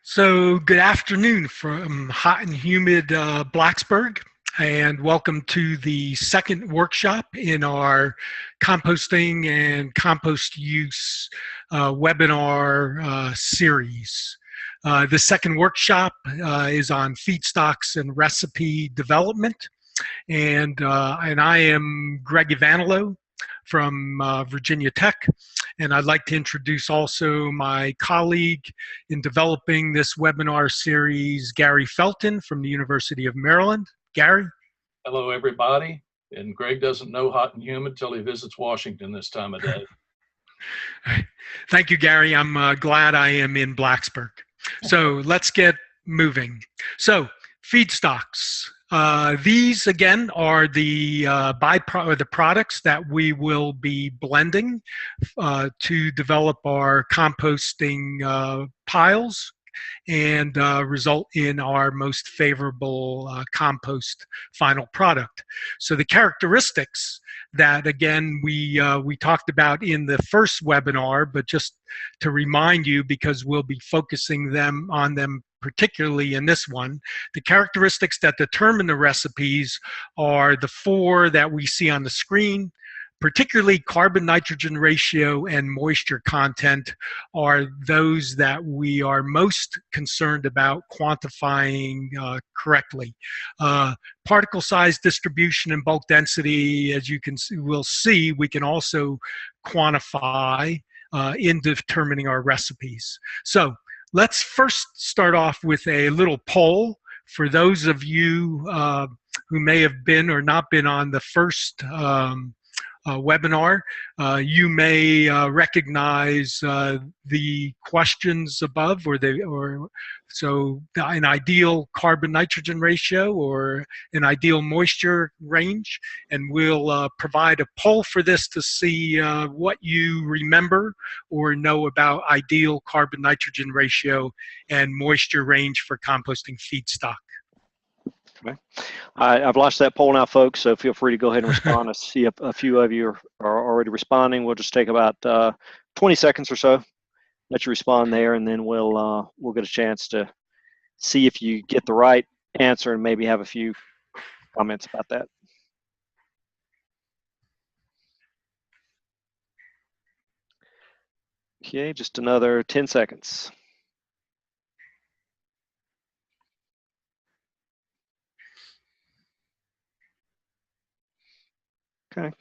So, good afternoon from hot and humid Blacksburg, and welcome to the second workshop in our composting and compost use webinar series. The second workshop is on feedstocks and recipe development, and I am Greg Ivanilo from Virginia Tech. And I'd like to introduce also my colleague in developing this webinar series, Gary Felton from the University of Maryland. Gary? Hello, everybody. And Greg doesn't know hot and humid till he visits Washington this time of day. Thank you, Gary. I'm glad I am in Blacksburg. So let's get moving. So, feedstocks. These again are the the products that we will be blending to develop our composting piles and result in our most favorable compost final product. So the characteristics that again we talked about in the first webinar, but just to remind you, because we'll be focusing on them particularly in this one, the characteristics that determine the recipes are the four that we see on the screen. Particularly carbon-nitrogen ratio and moisture content are those that we are most concerned about quantifying correctly. Particle size distribution and bulk density, as you will see, we can also quantify in determining our recipes. So let's first start off with a little poll for those of you who may have been or not been on the first webinar. You may recognize the questions above, so an ideal carbon-nitrogen ratio or an ideal moisture range, and we'll provide a poll for this to see what you remember or know about ideal carbon-nitrogen ratio and moisture range for composting feedstock. Okay. I've launched that poll now, folks, so feel free to go ahead and respond. I see a few of you are already responding. We'll just take about 20 seconds or so, let you respond there, and then we'll get a chance to see if you get the right answer and maybe have a few comments about that. Okay, just another 10 seconds. Okay.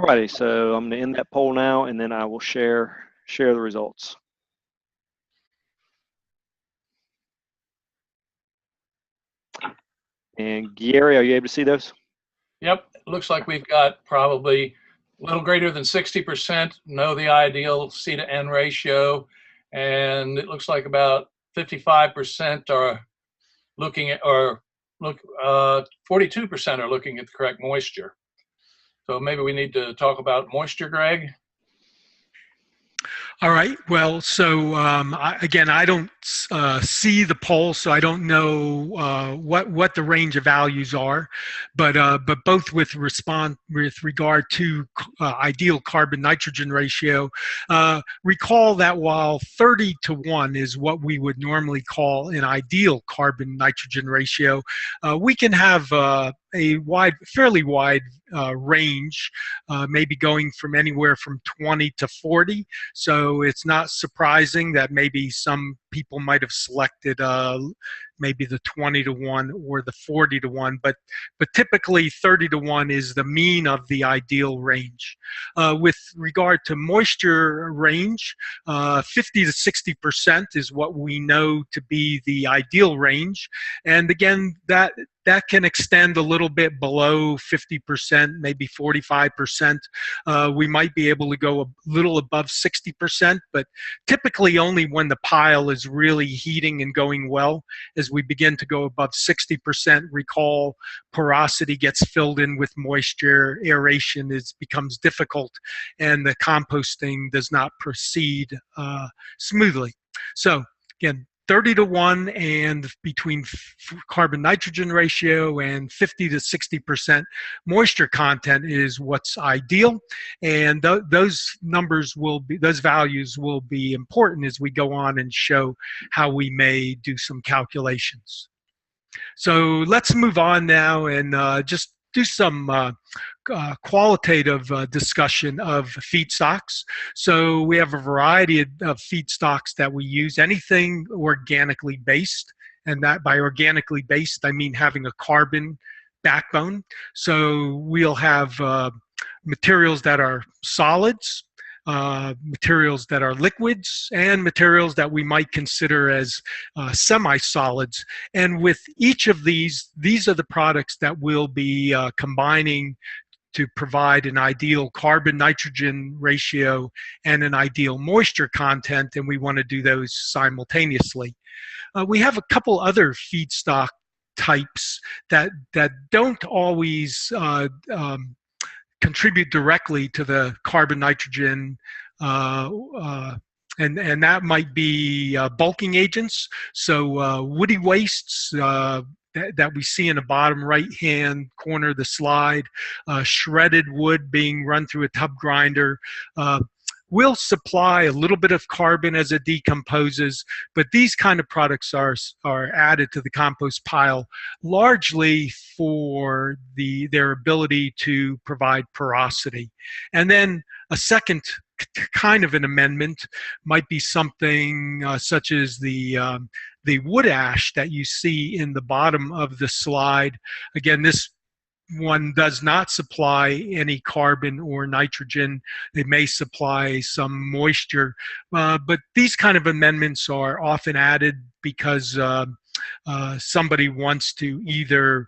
Alrighty, so I'm going to end that poll now, and then I will share the results. And Gary, are you able to see those? Yep, it looks like we've got probably a little greater than 60% know the ideal C to N ratio, and it looks like about 55% are looking at, 42% are looking at the correct moisture. So maybe we need to talk about moisture, Greg. All right. Well, so again, I don't see the poll, so I don't know what the range of values are, but both with regard to ideal carbon-nitrogen ratio, recall that while 30:1 is what we would normally call an ideal carbon-nitrogen ratio, we can have a fairly wide range, maybe going from anywhere from 20 to 40. So it's not surprising that maybe some people might have selected maybe the 20:1 or the 40:1, but typically 30:1 is the mean of the ideal range. With regard to moisture range, 50 to 60% is what we know to be the ideal range, and again that can extend a little bit below 50%, maybe 45%. We might be able to go a little above 60%, but typically only when the pile is really heating and going well. As we begin to go above 60%, recall porosity gets filled in with moisture, aeration becomes difficult, and the composting does not proceed smoothly. So again, 30 to 1 and between carbon nitrogen ratio and 50 to 60% moisture content is what's ideal. And those numbers will be, those values will be important as we go on and show how we may do some calculations. So let's move on now and just do some qualitative discussion of feedstocks. So we have a variety of feedstocks that we use, anything organically based, and that by organically based, I mean having a carbon backbone. So we'll have materials that are solids, materials that are liquids, and materials that we might consider as semi-solids. And with each of these are the products that we'll be combining to provide an ideal carbon-nitrogen ratio and an ideal moisture content, and we want to do those simultaneously. We have a couple other feedstock types that don't always contribute directly to the carbon nitrogen, and that might be bulking agents. So woody wastes that we see in the bottom right hand corner of the slide, shredded wood being run through a tub grinder, will supply a little bit of carbon as it decomposes, but these kind of products are added to the compost pile largely for their ability to provide porosity. And then a second kind of an amendment might be something such as the wood ash that you see in the bottom of the slide. Again, this one does not supply any carbon or nitrogen. They may supply some moisture, but these kind of amendments are often added because somebody wants to either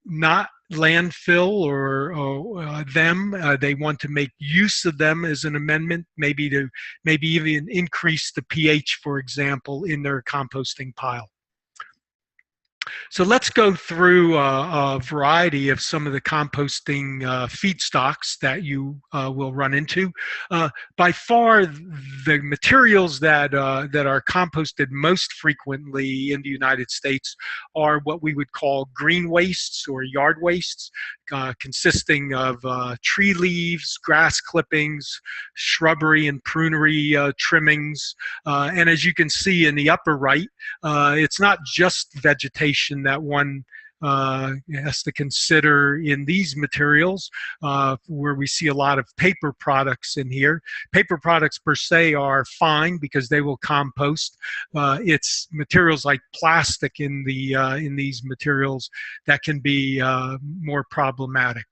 not landfill or them. They want to make use of them as an amendment, maybe even increase the pH, for example, in their composting pile. So let's go through a variety of some of the composting feedstocks that you will run into. By far, the materials that are composted most frequently in the United States are what we would call green wastes or yard wastes, consisting of tree leaves, grass clippings, shrubbery and prunery trimmings. And as you can see in the upper right, it's not just vegetation that one has to consider in these materials, where we see a lot of paper products in here. Paper products per se are fine because they will compost. It's materials like plastic in these materials that can be more problematic.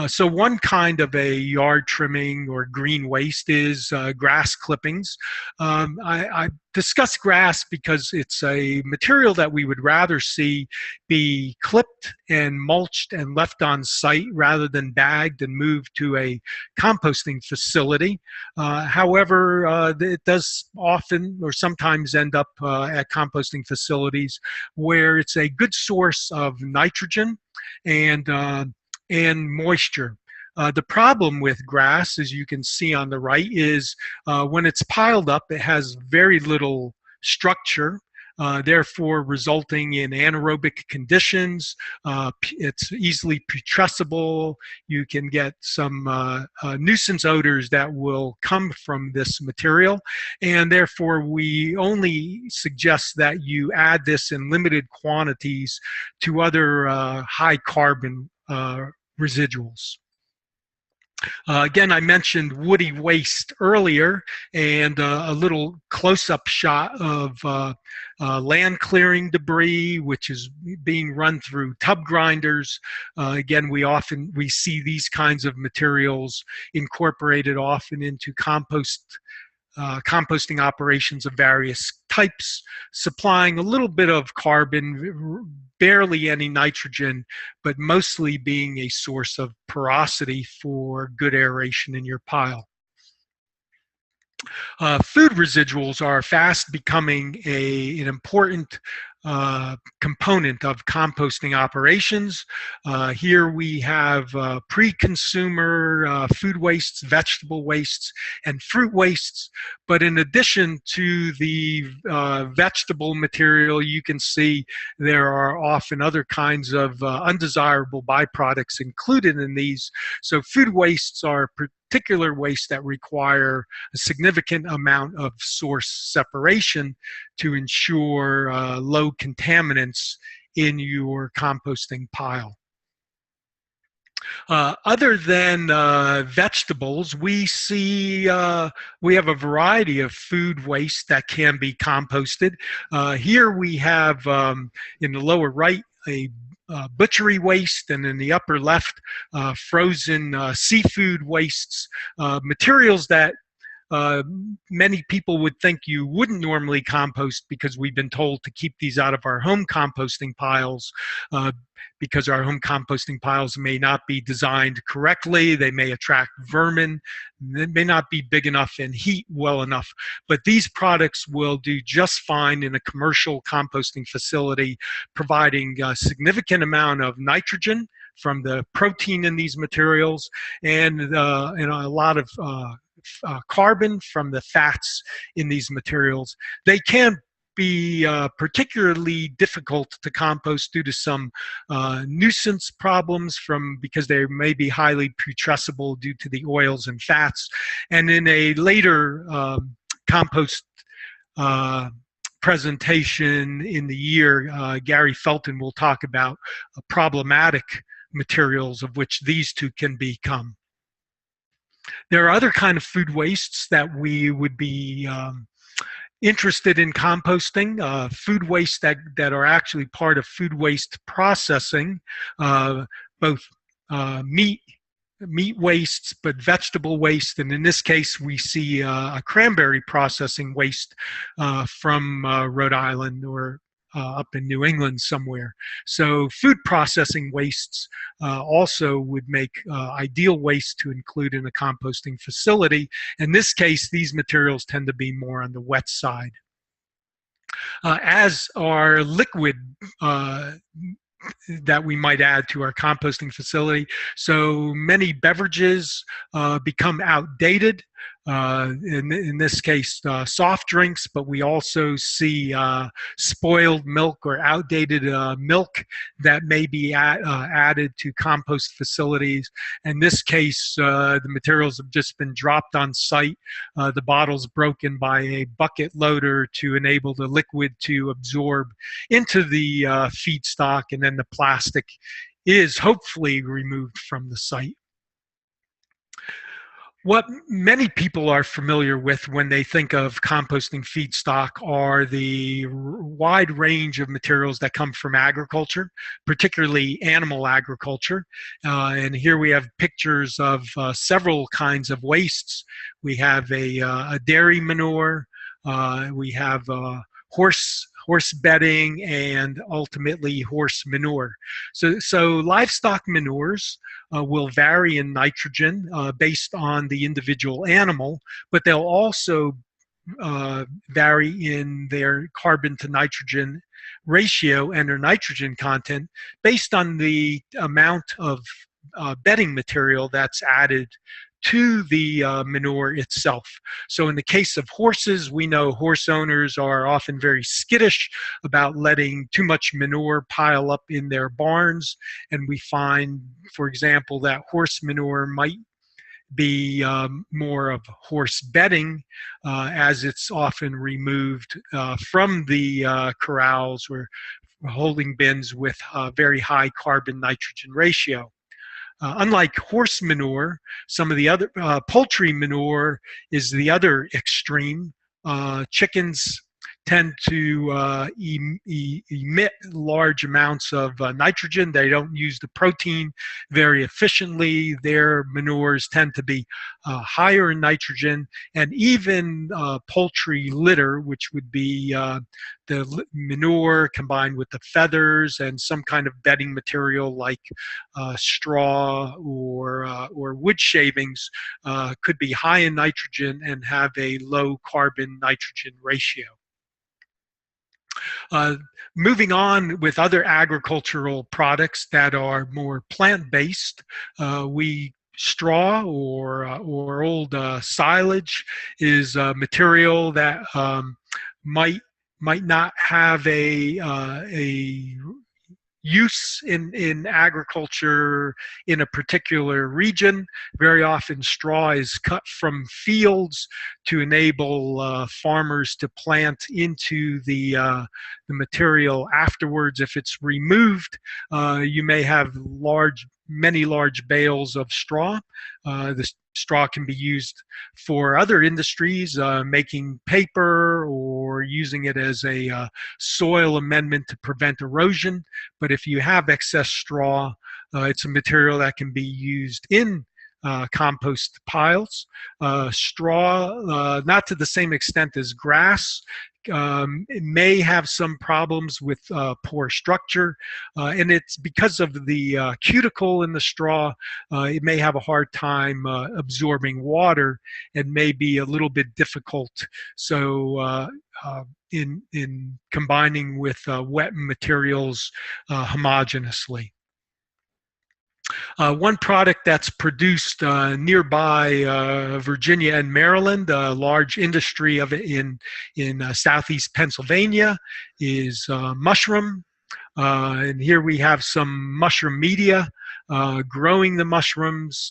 So one kind of a yard trimming or green waste is grass clippings. I discuss grass because it's a material that we would rather see be clipped and mulched and left on site rather than bagged and moved to a composting facility. However, it does often or sometimes end up at composting facilities where it's a good source of nitrogen and moisture. The problem with grass, as you can see on the right, is when it's piled up, it has very little structure, therefore resulting in anaerobic conditions. It's easily putrescible. You can get some nuisance odors that will come from this material, and therefore we only suggest that you add this in limited quantities to other high carbon residuals. Again, I mentioned woody waste earlier, and a little close-up shot of land clearing debris, which is being run through tub grinders. Again, we see these kinds of materials incorporated often into composting operations of various types, supplying a little bit of carbon, barely any nitrogen, but mostly being a source of porosity for good aeration in your pile. Food residuals are fast becoming an important component of composting operations. Here we have pre-consumer food wastes, vegetable wastes, and fruit wastes. But in addition to the vegetable material, you can see there are often other kinds of undesirable byproducts included in these. So food wastes are particular wastes that require a significant amount of source separation to ensure low contaminants in your composting pile. Other than vegetables, we see we have a variety of food waste that can be composted. Here we have in the lower right a butchery waste, and in the upper left frozen seafood wastes, materials that many people would think you wouldn't normally compost because we've been told to keep these out of our home composting piles because our home composting piles may not be designed correctly. They may attract vermin. They may not be big enough and heat well enough. But these products will do just fine in a commercial composting facility, providing a significant amount of nitrogen from the protein in these materials and a lot of carbon from the fats in these materials. They can be particularly difficult to compost due to some nuisance problems because they may be highly putrescible due to the oils and fats. And in a later compost presentation in the year, Gary Felton will talk about problematic materials of which these two can become. There are other kind of food wastes that we would be interested in composting, food waste that are actually part of food waste processing, both meat wastes, but vegetable waste. And in this case, we see a cranberry processing waste from Rhode Island or up in New England somewhere. So food processing wastes also would make ideal waste to include in a composting facility. In this case, these materials tend to be more on the wet side. As are liquid that we might add to our composting facility. So many beverages become outdated. In this case, soft drinks, but we also see spoiled milk or outdated milk that may be added to compost facilities. In this case, the materials have just been dropped on site, the bottles broken by a bucket loader to enable the liquid to absorb into the feedstock, and then the plastic is hopefully removed from the site. What many people are familiar with when they think of composting feedstock are the wide range of materials that come from agriculture, particularly animal agriculture. And here we have pictures of several kinds of wastes. We have a dairy manure, we have horse bedding, and ultimately horse manure. So livestock manures will vary in nitrogen based on the individual animal, but they'll also vary in their carbon to nitrogen ratio and their nitrogen content based on the amount of bedding material that's added to the manure itself. So in the case of horses, we know horse owners are often very skittish about letting too much manure pile up in their barns. And we find, for example, that horse manure might be more of horse bedding as it's often removed from the corrals or holding bins with very high carbon nitrogen ratio. Unlike horse manure, some of the other poultry manure is the other extreme. Chickens tend to emit large amounts of nitrogen. They don't use the protein very efficiently. Their manures tend to be higher in nitrogen, and even poultry litter, which would be the manure combined with the feathers and some kind of bedding material like straw or wood shavings, could be high in nitrogen and have a low carbon nitrogen ratio. Uh, Moving on with other agricultural products that are more plant-based, straw or old silage is a material that might not have a use in agriculture in a particular region. Very often straw is cut from fields to enable farmers to plant into the material afterwards. If it's removed, you may have many large bales of straw. The straw can be used for other industries, making paper or using it as a soil amendment to prevent erosion. But if you have excess straw, it's a material that can be used in compost piles. Straw, not to the same extent as grass. It may have some problems with poor structure, and it's because of the cuticle in the straw. It may have a hard time absorbing water and may be a little bit difficult. So in combining with wet materials homogeneously. One product that's produced nearby Virginia and Maryland, a large industry of it in southeast Pennsylvania, is mushroom. And here we have some mushroom media. Growing the mushrooms.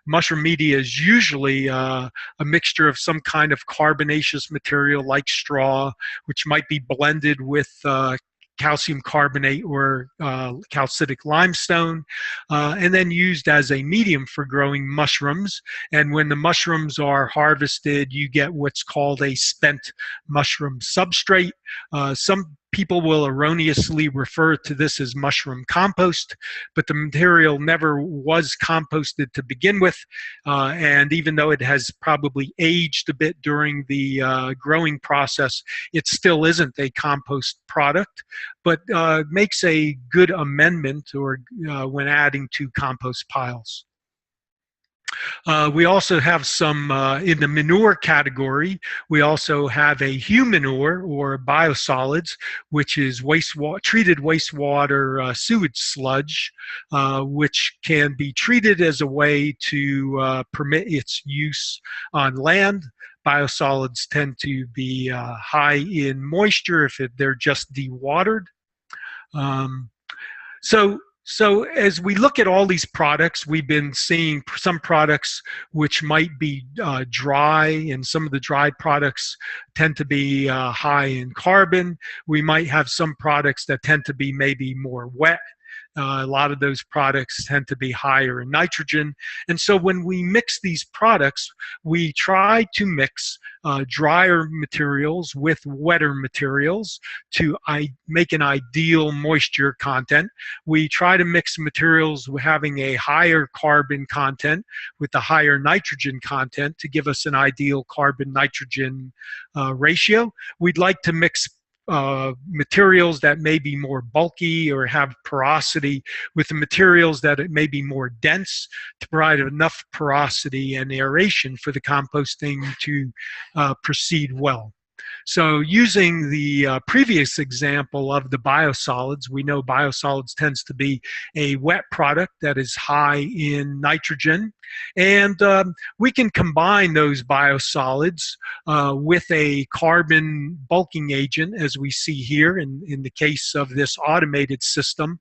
Mushroom media is usually a mixture of some kind of carbonaceous material like straw, which might be blended with calcium carbonate or calcitic limestone, and then used as a medium for growing mushrooms. And when the mushrooms are harvested, you get what's called a spent mushroom substrate. Some people will erroneously refer to this as mushroom compost, but the material never was composted to begin with, and even though it has probably aged a bit during the growing process, it still isn't a compost product, but makes a good amendment or when adding to compost piles. We also have some, in the manure category, we also have a humanure or biosolids, which is treated wastewater sewage sludge, which can be treated as a way to permit its use on land. Biosolids tend to be high in moisture if they're just dewatered. So as we look at all these products, we've been seeing some products which might be dry, and some of the dry products tend to be high in carbon. We might have some products that tend to be maybe more wet. A lot of those products tend to be higher in nitrogen. And so when we mix these products, we try to mix drier materials with wetter materials to make an ideal moisture content. We try to mix materials having a higher carbon content with the higher nitrogen content to give us an ideal carbon-nitrogen ratio. We'd like to mix materials that may be more bulky or have porosity with the materials that it may be more dense to provide enough porosity and aeration for the composting to proceed well. So using the previous example of the biosolids, we know biosolids tends to be a wet product that is high in nitrogen, and we can combine those biosolids with a carbon bulking agent, as we see here in the case of this automated system.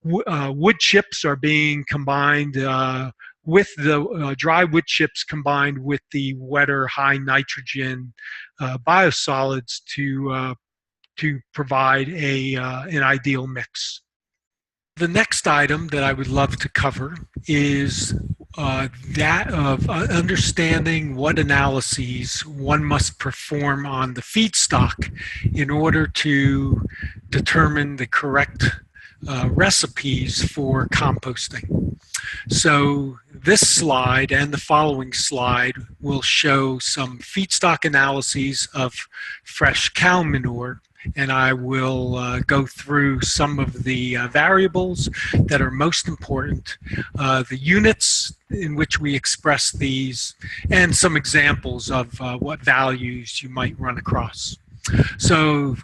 Wood chips are being combined with the dry wood chips combined with the wetter high nitrogen biosolids to provide an ideal mix. The next item that I would love to cover is that of understanding what analyses one must perform on the feedstock in order to determine the correct recipes for composting. So this slide and the following slide will show some feedstock analyses of fresh cow manure, and I will go through some of the variables that are most important, the units in which we express these, and some examples of what values you might run across. So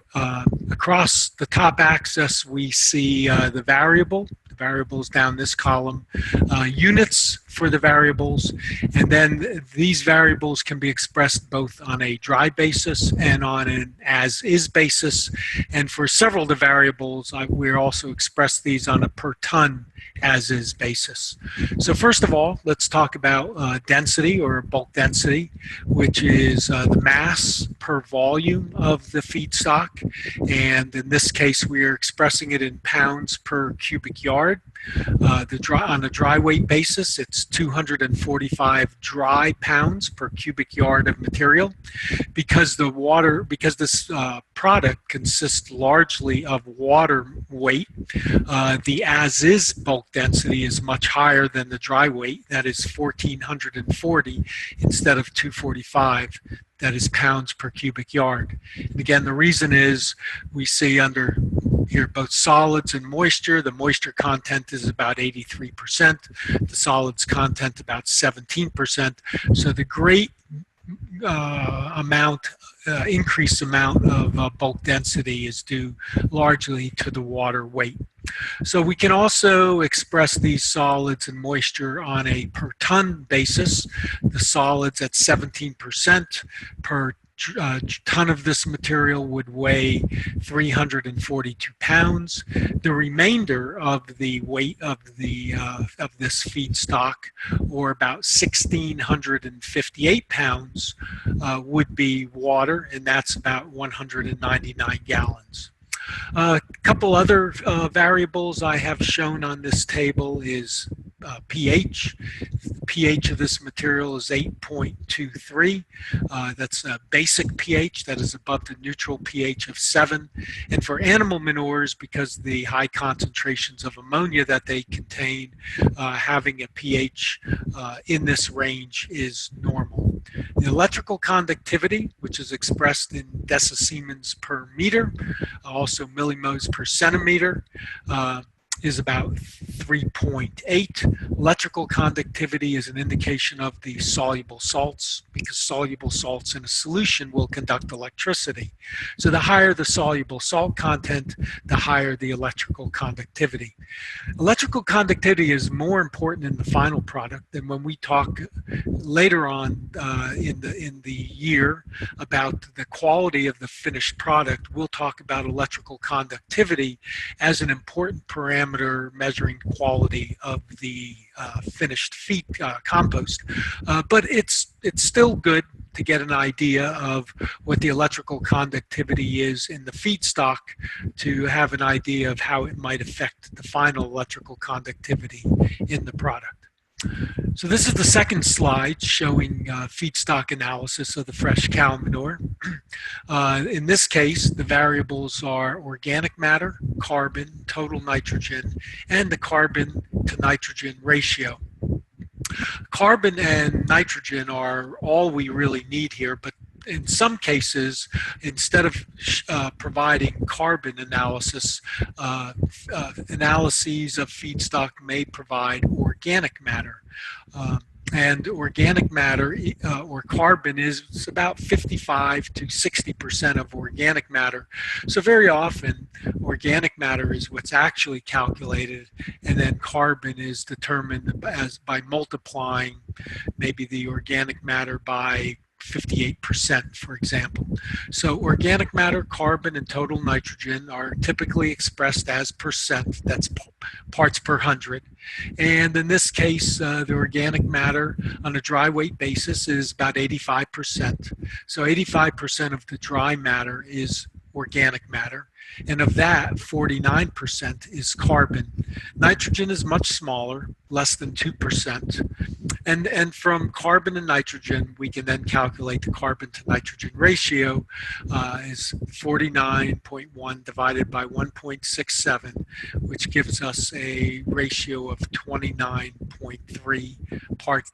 across the top axis, we see the variable. The variables down this column, units for the variables, and then these variables can be expressed both on a dry basis and on an as-is basis. And for several of the variables, we also express these on a per ton as-is basis. So first of all, let's talk about density or bulk density, which is the mass per volume of the feedstock. And in this case, we are expressing it in pounds per cubic yard. On a dry weight basis, it's 245 dry pounds per cubic yard of material. Because this product consists largely of water weight, the as-is bulk density is much higher than the dry weight. That is 1,440 instead of 245. That is pounds per cubic yard. And again, the reason is we see under here both solids and moisture. The moisture content is about 83%. The solids content about 17%. So the great increased amount of bulk density is due largely to the water weight. So we can also express these solids and moisture on a per ton basis. The solids at 17% per ton of this material would weigh 342 pounds. The remainder of the weight of this feedstock, or about 1,658 pounds, would be water, and that's about 199 gallons. A couple other variables I have shown on this table is pH. The pH of this material is 8.23. That's a basic pH that is above the neutral pH of 7. And for animal manures, because the high concentrations of ammonia that they contain, having a pH in this range is normal. The electrical conductivity, which is expressed in decisiemens per meter, also millimoles per centimeter, is about 3.8. Electrical conductivity is an indication of the soluble salts, because soluble salts in a solution will conduct electricity. So the higher the soluble salt content, the higher the electrical conductivity. Electrical conductivity is more important in the final product than when we talk later on in the year about the quality of the finished product. We'll talk about electrical conductivity as an important parameter measuring quality of the finished feed compost, but it's still good to get an idea of what the electrical conductivity is in the feedstock, to have an idea of how it might affect the final electrical conductivity in the product. So this is the second slide showing feedstock analysis of the fresh cow manure. In this case, the variables are organic matter, carbon, total nitrogen, and the carbon to nitrogen ratio. Carbon and nitrogen are all we really need here, but in some cases, instead of providing carbon analysis, analyses of feedstock may provide organic matter. And organic matter, or carbon, is about 55 to 60% of organic matter. So very often, organic matter is what's actually calculated, and then carbon is determined by multiplying maybe the organic matter by 58%, for example. So organic matter, carbon, and total nitrogen are typically expressed as percent. That's parts per 100. And in this case, the organic matter on a dry weight basis is about 85%. So 85% of the dry matter is organic matter. And of that, 49% is carbon. Nitrogen is much smaller, less than 2%. And from carbon and nitrogen, we can then calculate the carbon to nitrogen ratio is 49.1 divided by 1.67, which gives us a ratio of 29.3 part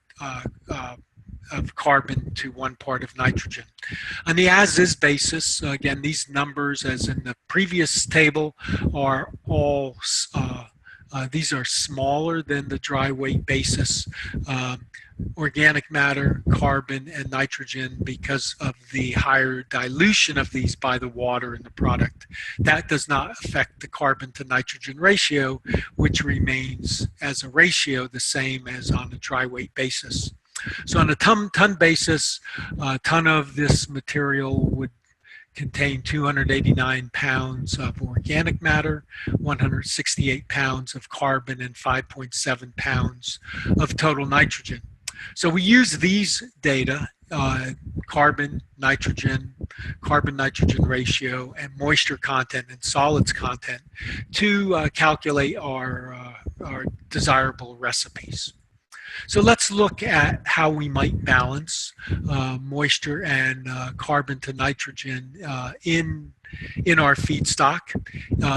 of carbon to 1 part of nitrogen. On the as-is basis, again, these numbers, as in the previous table, are all these are smaller than the dry weight basis. organic matter, carbon, and nitrogen because of the higher dilution of these by the water in the product. That does not affect the carbon to nitrogen ratio, which remains as a ratio the same as on a dry weight basis. So on a ton basis, a ton of this material would contain 289 pounds of organic matter, 168 pounds of carbon, and 5.7 pounds of total nitrogen. So we use these data, carbon, nitrogen ratio, and moisture content and solids content to calculate our desirable recipes. So let's look at how we might balance moisture and carbon to nitrogen in our feedstock.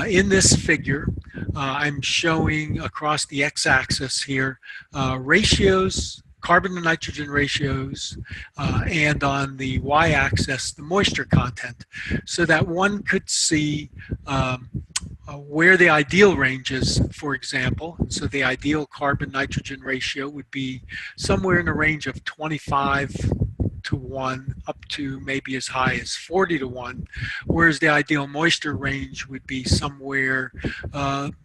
In this figure, I'm showing across the x-axis here ratios, carbon to nitrogen ratios, and on the y-axis, the moisture content, so that one could see where the ideal range is, for example. So the ideal carbon nitrogen ratio would be somewhere in the range of 25:1 up to maybe as high as 40:1, whereas the ideal moisture range would be somewhere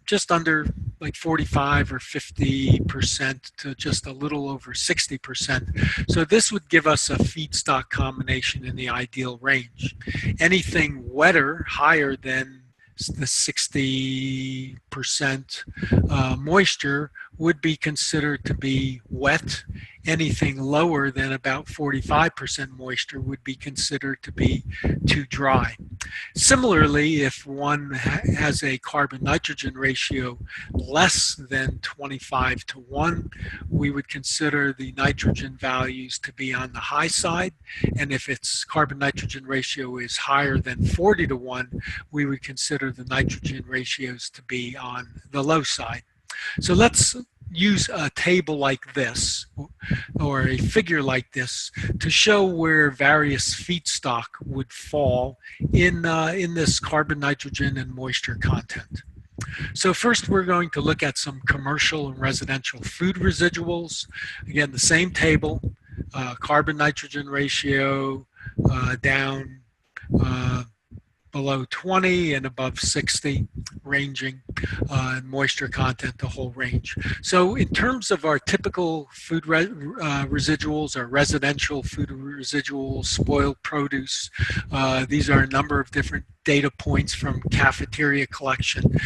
just under like 45 or 50% to just a little over 60%. So this would give us a feedstock combination in the ideal range. Anything wetter, higher than the 60% moisture, would be considered to be wet. Anything lower than about 45% moisture would be considered to be too dry. Similarly, if one has a carbon nitrogen ratio less than 25:1, we would consider the nitrogen values to be on the high side. And if its carbon nitrogen ratio is higher than 40:1, we would consider the nitrogen ratios to be on the low side. So let's use a table like this or a figure like this to show where various feedstock would fall in this carbon, nitrogen, and moisture content. So first we're going to look at some commercial and residential food residuals. Again, the same table, carbon nitrogen ratio down below 20 and above 60, ranging, and moisture content, the whole range. So in terms of our typical food residuals, our residential food residuals, spoiled produce, these are a number of different data points from cafeteria collection.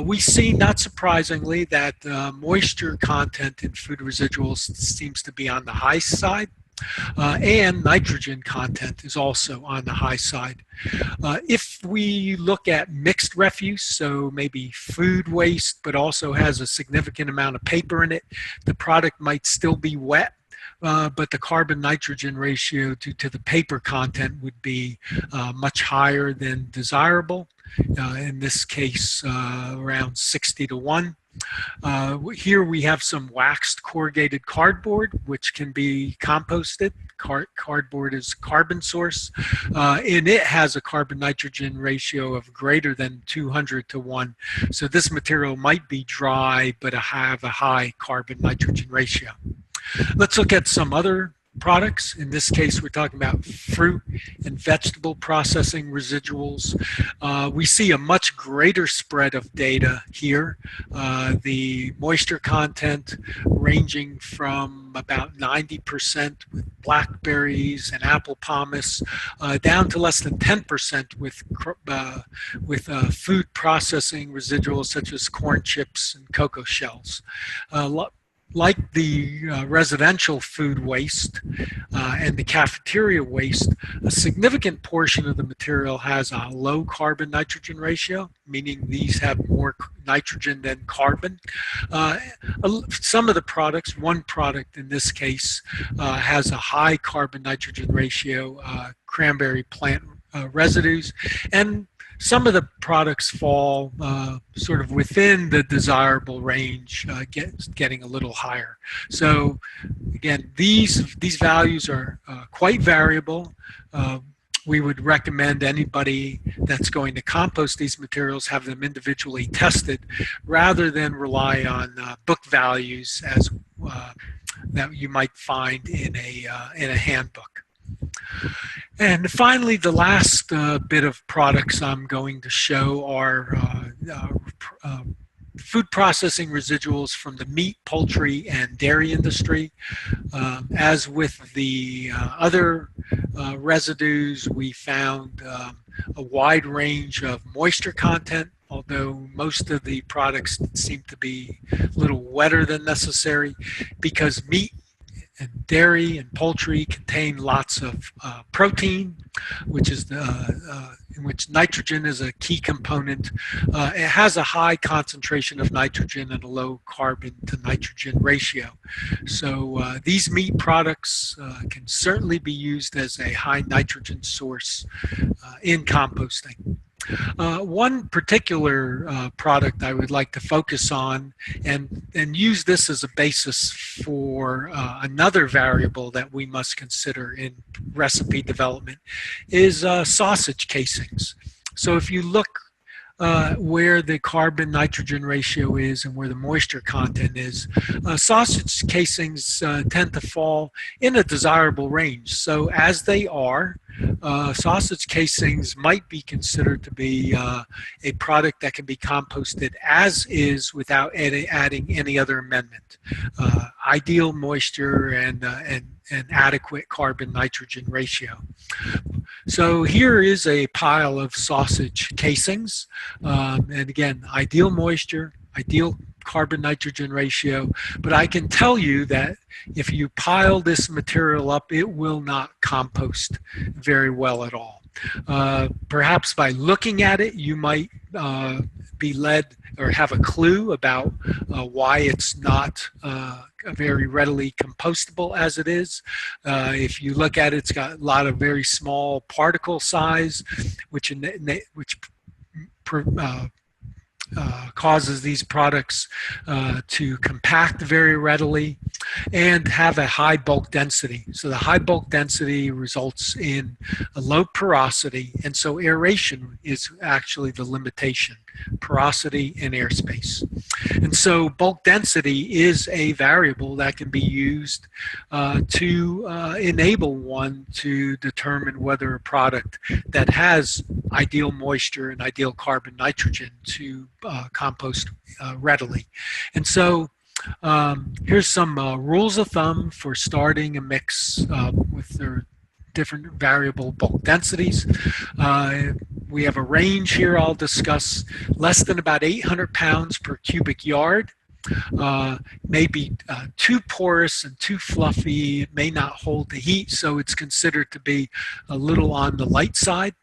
We see, not surprisingly, that moisture content in food residuals seems to be on the high side. And nitrogen content is also on the high side. If we look at mixed refuse, so maybe food waste, but also has a significant amount of paper in it, the product might still be wet, but the carbon nitrogen ratio due to the paper content would be much higher than desirable. In this case, around 60:1. Here we have some waxed corrugated cardboard, which can be composted. Cardboard is a carbon source, and it has a carbon nitrogen ratio of greater than 200:1. So this material might be dry, but have a high carbon nitrogen ratio. Let's look at some other products. In this case, we're talking about fruit and vegetable processing residuals. We see a much greater spread of data here. The moisture content ranging from about 90% with blackberries and apple pomace down to less than 10% with food processing residuals such as corn chips and cocoa shells. Like the residential food waste and the cafeteria waste, a significant portion of the material has a low carbon nitrogen ratio, meaning these have more nitrogen than carbon. Some of the products, one product in this case, has a high carbon nitrogen ratio, cranberry plant residues, and some of the products fall sort of within the desirable range, getting a little higher. So again, these values are quite variable. We would recommend anybody that's going to compost these materials have them individually tested rather than rely on book values as that you might find in a handbook. And finally, the last bit of products I'm going to show are food processing residuals from the meat, poultry, and dairy industry. As with the other residues, we found a wide range of moisture content, although most of the products seem to be a little wetter than necessary, because meat and dairy and poultry contain lots of protein, which is in which nitrogen is a key component. It has a high concentration of nitrogen and a low carbon to nitrogen ratio. So these meat products can certainly be used as a high nitrogen source in composting. One particular product I would like to focus on and use this as a basis for another variable that we must consider in recipe development is sausage casings. So if you look where the carbon nitrogen ratio is and where the moisture content is, sausage casings tend to fall in a desirable range. So as they are, sausage casings might be considered to be a product that can be composted as is without adding any other amendment. Ideal moisture and adequate carbon nitrogen ratio. So here is a pile of sausage casings, and again, ideal moisture, ideal carbon nitrogen ratio, but I can tell you that if you pile this material up, it will not compost very well at all. Perhaps by looking at it, you might be led or have a clue about why it's not very readily compostable as it is. If you look at it, it's got a lot of very small particle size, which causes these products to compact very readily and have a high bulk density. So the high bulk density results in a low porosity, and so aeration is actually the limitation, porosity and airspace. And so bulk density is a variable that can be used to enable one to determine whether a product that has ideal moisture and ideal carbon nitrogen to compost readily. And so here's some rules of thumb for starting a mix with their different variable bulk densities. We have a range here I'll discuss, less than about 800 pounds per cubic yard. Maybe too porous and too fluffy, it may not hold the heat, so it's considered to be a little on the light side.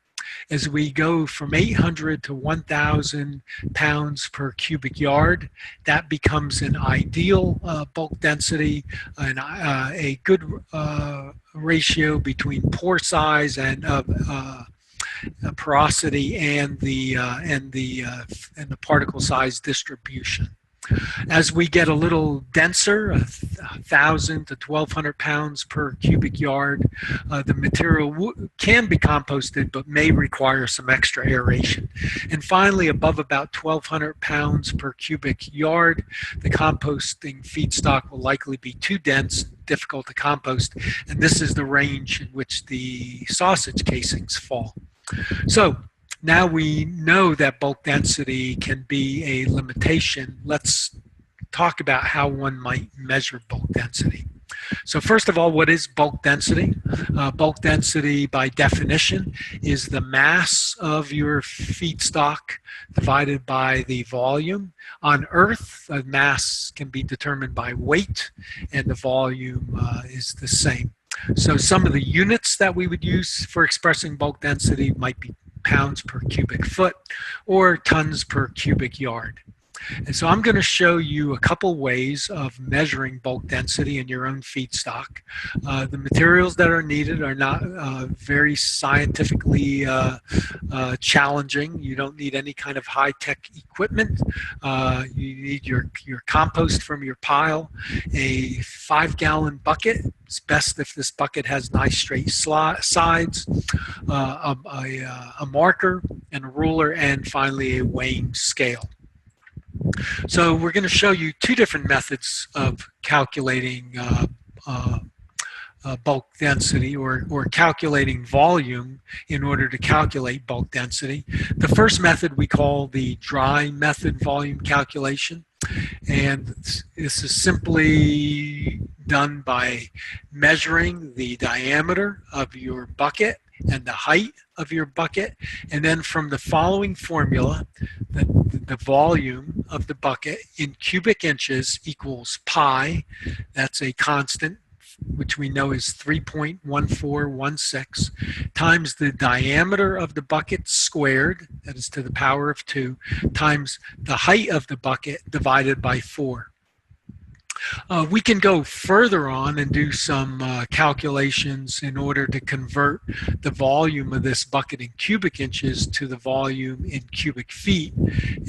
As we go from 800 to 1,000 pounds per cubic yard, that becomes an ideal bulk density and a good ratio between pore size and porosity and the particle size distribution. As we get a little denser, 1,000 to 1,200 pounds per cubic yard, the material can be composted but may require some extra aeration. And finally, above about 1,200 pounds per cubic yard, the composting feedstock will likely be too dense and difficult to compost, and this is the range in which the sausage casings fall. So now we know that bulk density can be a limitation. Let's talk about how one might measure bulk density. So first of all, what is bulk density? Bulk density, by definition, is the mass of your feedstock divided by the volume. On Earth, a mass can be determined by weight, and the volume is the same. So some of the units that we would use for expressing bulk density might be pounds per cubic foot or tons per cubic yard. And so I'm going to show you a couple ways of measuring bulk density in your own feedstock. The materials that are needed are not very scientifically challenging. You don't need any kind of high-tech equipment. You need your compost from your pile, a 5-gallon bucket. It's best if this bucket has nice straight sides, a marker and a ruler, and finally a weighing scale. So we're going to show you two different methods of calculating bulk density or calculating volume in order to calculate bulk density. The first method we call the dry method volume calculation, and this is simply done by measuring the diameter of your bucket and the height of your bucket, and then from the following formula, the volume of the bucket in cubic inches equals pi, that's a constant which we know is 3.1416, times the diameter of the bucket squared, that is to the power of 2, times the height of the bucket divided by 4. We can go further on and do some calculations in order to convert the volume of this bucket in cubic inches to the volume in cubic feet.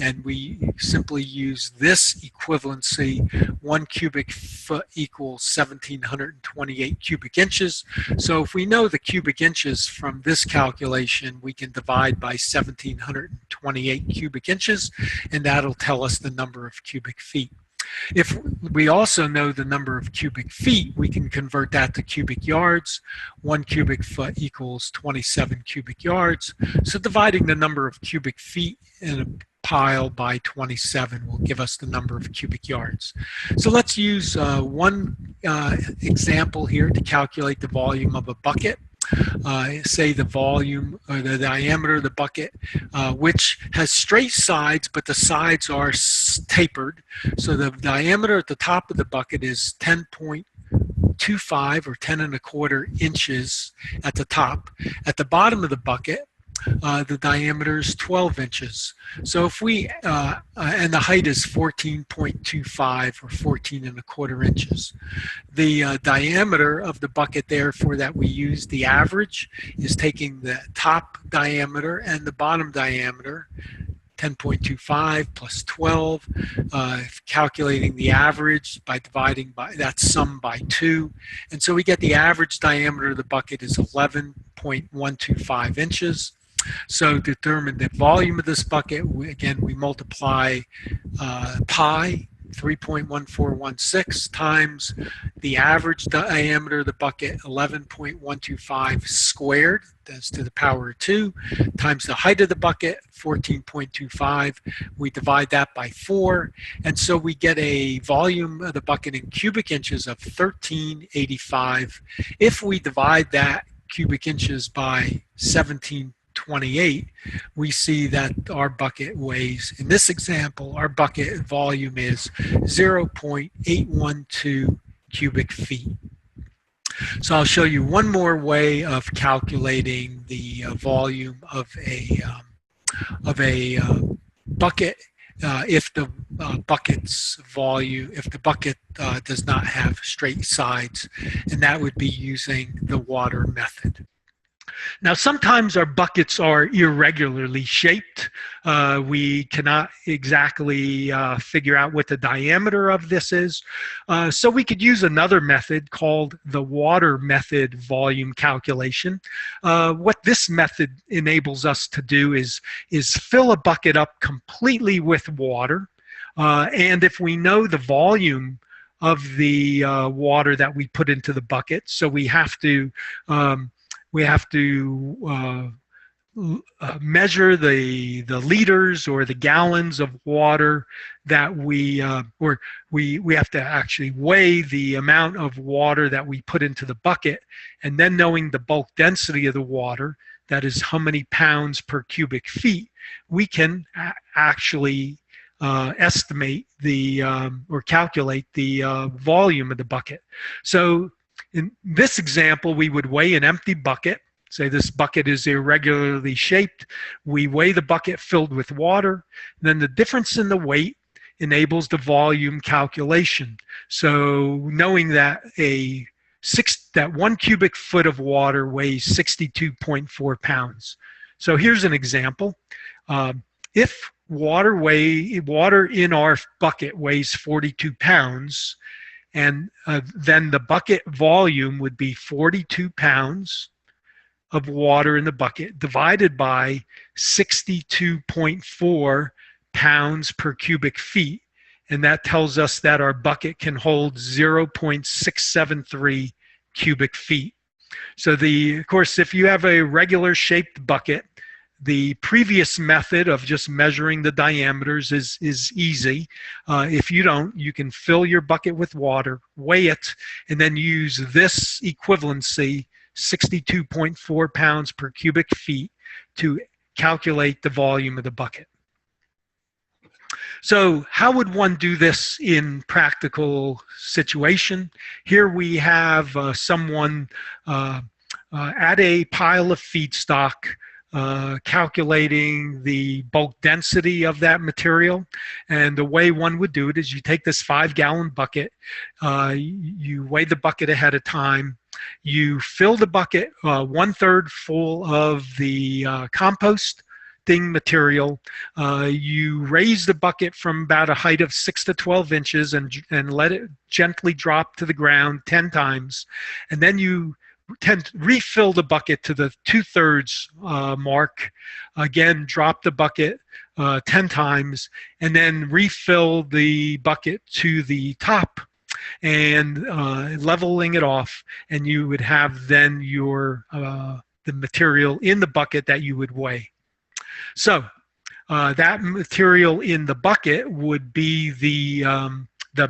And we simply use this equivalency: 1 cubic foot equals 1,728 cubic inches. So if we know the cubic inches from this calculation, we can divide by 1,728 cubic inches, and that'll tell us the number of cubic feet. If we also know the number of cubic feet, we can convert that to cubic yards. 1 cubic foot equals 27 cubic yards. So dividing the number of cubic feet in a pile by 27 will give us the number of cubic yards. So let's use one example here to calculate the volume of a bucket. Say the volume or the diameter of the bucket, which has straight sides, but the sides are tapered. So the diameter at the top of the bucket is 10.25 or 10 1/4 inches at the top. At the bottom of the bucket, the diameter is 12 inches. So if we, and the height is 14.25 or 14 1/4 inches. The diameter of the bucket, therefore, that we use, the average, is taking the top diameter and the bottom diameter, 10.25 plus 12, calculating the average by dividing by that sum by 2. And so we get the average diameter of the bucket is 11.125 inches. So to determine the volume of this bucket, we multiply pi, 3.1416, times the average diameter of the bucket, 11.125 squared, that's to the power of 2, times the height of the bucket, 14.25. We divide that by 4, and so we get a volume of the bucket in cubic inches of 1385. If we divide that cubic inches by 1728, we see that our bucket weighs, in this example, our bucket volume is 0.812 cubic feet. So I'll show you one more way of calculating the volume of a bucket if the bucket's volume, if the bucket does not have straight sides, and that would be using the water method. Now, sometimes our buckets are irregularly shaped. We cannot exactly figure out what the diameter of this is. So we could use another method called the water method volume calculation. What this method enables us to do is fill a bucket up completely with water. And if we know the volume of the water that we put into the bucket, so we have to measure the liters or the gallons of water that we have to actually weigh the amount of water that we put into the bucket, and then knowing the bulk density of the water, that is how many pounds per cubic feet, we can actually estimate the or calculate the volume of the bucket. So in this example, we would weigh an empty bucket. Say this bucket is irregularly shaped. We weigh the bucket filled with water. Then the difference in the weight enables the volume calculation. So knowing that that 1 cubic foot of water weighs 62.4 pounds. So here's an example. If water in our bucket weighs 42 pounds, and then the bucket volume would be 42 pounds of water in the bucket divided by 62.4 pounds per cubic feet, and that tells us that our bucket can hold 0.673 cubic feet. So of course, if you have a regular shaped bucket, the previous method of just measuring the diameters is easy. If you don't, you can fill your bucket with water, weigh it, and then use this equivalency, 62.4 pounds per cubic feet, to calculate the volume of the bucket. So how would one do this in practical situation? Here we have someone at a pile of feedstock calculating the bulk density of that material. And the way one would do it is you take this 5-gallon bucket, you weigh the bucket ahead of time, you fill the bucket 1/3 full of the compost material. You raise the bucket from about a height of 6 to 12 inches and let it gently drop to the ground 10 times. And then you refill the bucket to the 2/3 mark. Again, drop the bucket 10 times and then refill the bucket to the top and leveling it off. And you would have then the material in the bucket that you would weigh. So that material in the bucket would be the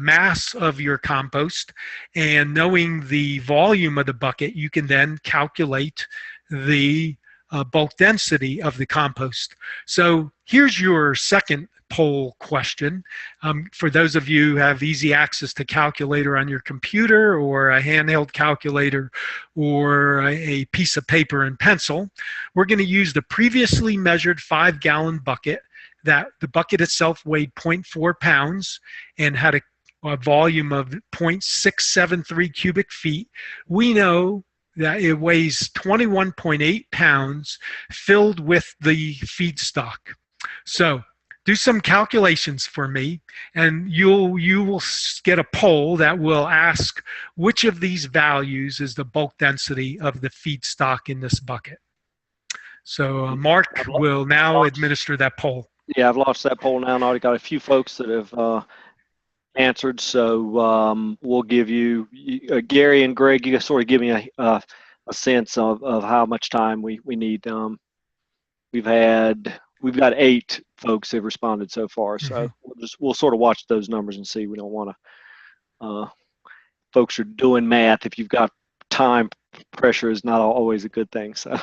mass of your compost, and knowing the volume of the bucket, you can then calculate the bulk density of the compost. So here's your second poll question. For those of you who have easy access to calculator on your computer or a handheld calculator or a piece of paper and pencil, we're going to use the previously measured 5-gallon bucket. That the bucket itself weighed 0.4 pounds and had a volume of 0.673 cubic feet. We know that it weighs 21.8 pounds filled with the feedstock. So do some calculations for me, and you will get a poll that will ask which of these values is the bulk density of the feedstock in this bucket. So Mark will now administer that poll. Yeah, I've launched that poll now, and I already got a few folks that have answered. So we'll give you, Gary and Greg, you guys sort of give me a sense of how much time we need. We've got 8 folks who've responded so far, so we'll sort of watch those numbers and see. We don't want to. Folks are doing math. If you've got time pressure, is not always a good thing. So.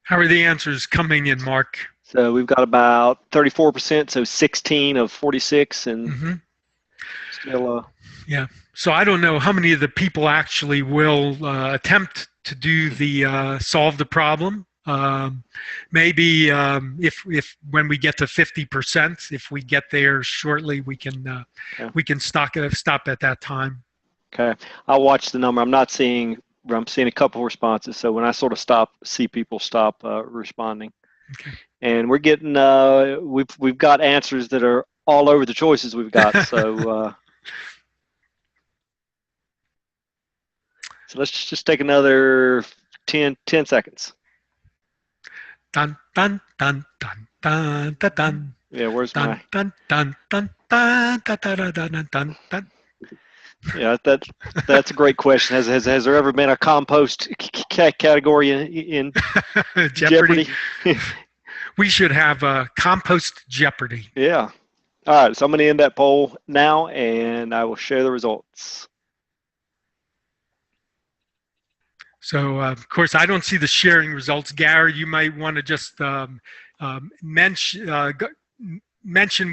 How are the answers coming in, Mark? So we've got about 34%, so 16 of 46, and still. Yeah. So I don't know how many of the people actually will attempt to do the solve the problem. Maybe if when we get to 50%, if we get there shortly, we can stop at that time. Okay. I'll watch the number. I'm seeing a couple responses, so when I sort of see people stop responding. Okay. And we're getting we've got answers that are all over the choices we've got. So so let's just take another 10 seconds. Dun dun dun dun dun dun dun. Yeah, where's dun, my dun dun dun dun dun dun dun dun dun dun. Yeah, that's a great question. Has there ever been a compost category in Jeopardy? We should have a compost Jeopardy. Yeah. All right, so I'm going to end that poll now, and I will share the results. So, of course, I don't see the sharing results. Gary, you might want to just mention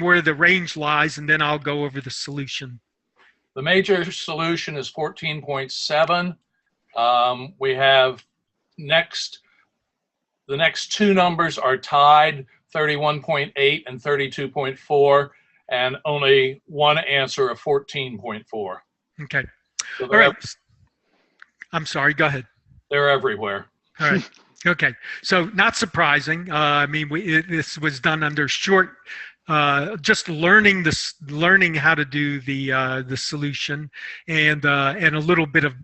where the range lies, and then I'll go over the solution. The major solution is 14.7. We have the next 2 numbers are tied, 31.8 and 32.4, and only one answer of 14.4. Okay. So all right. I'm sorry, go ahead. They're everywhere. All right. Okay. So not surprising. I mean, this was done under short, just learning this, learning how to do the solution, and a little bit of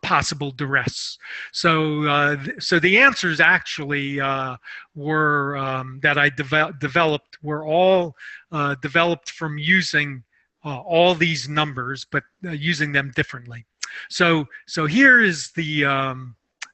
possible duress. So the answers actually were that I developed were all developed from using all these numbers, but using them differently. So here is the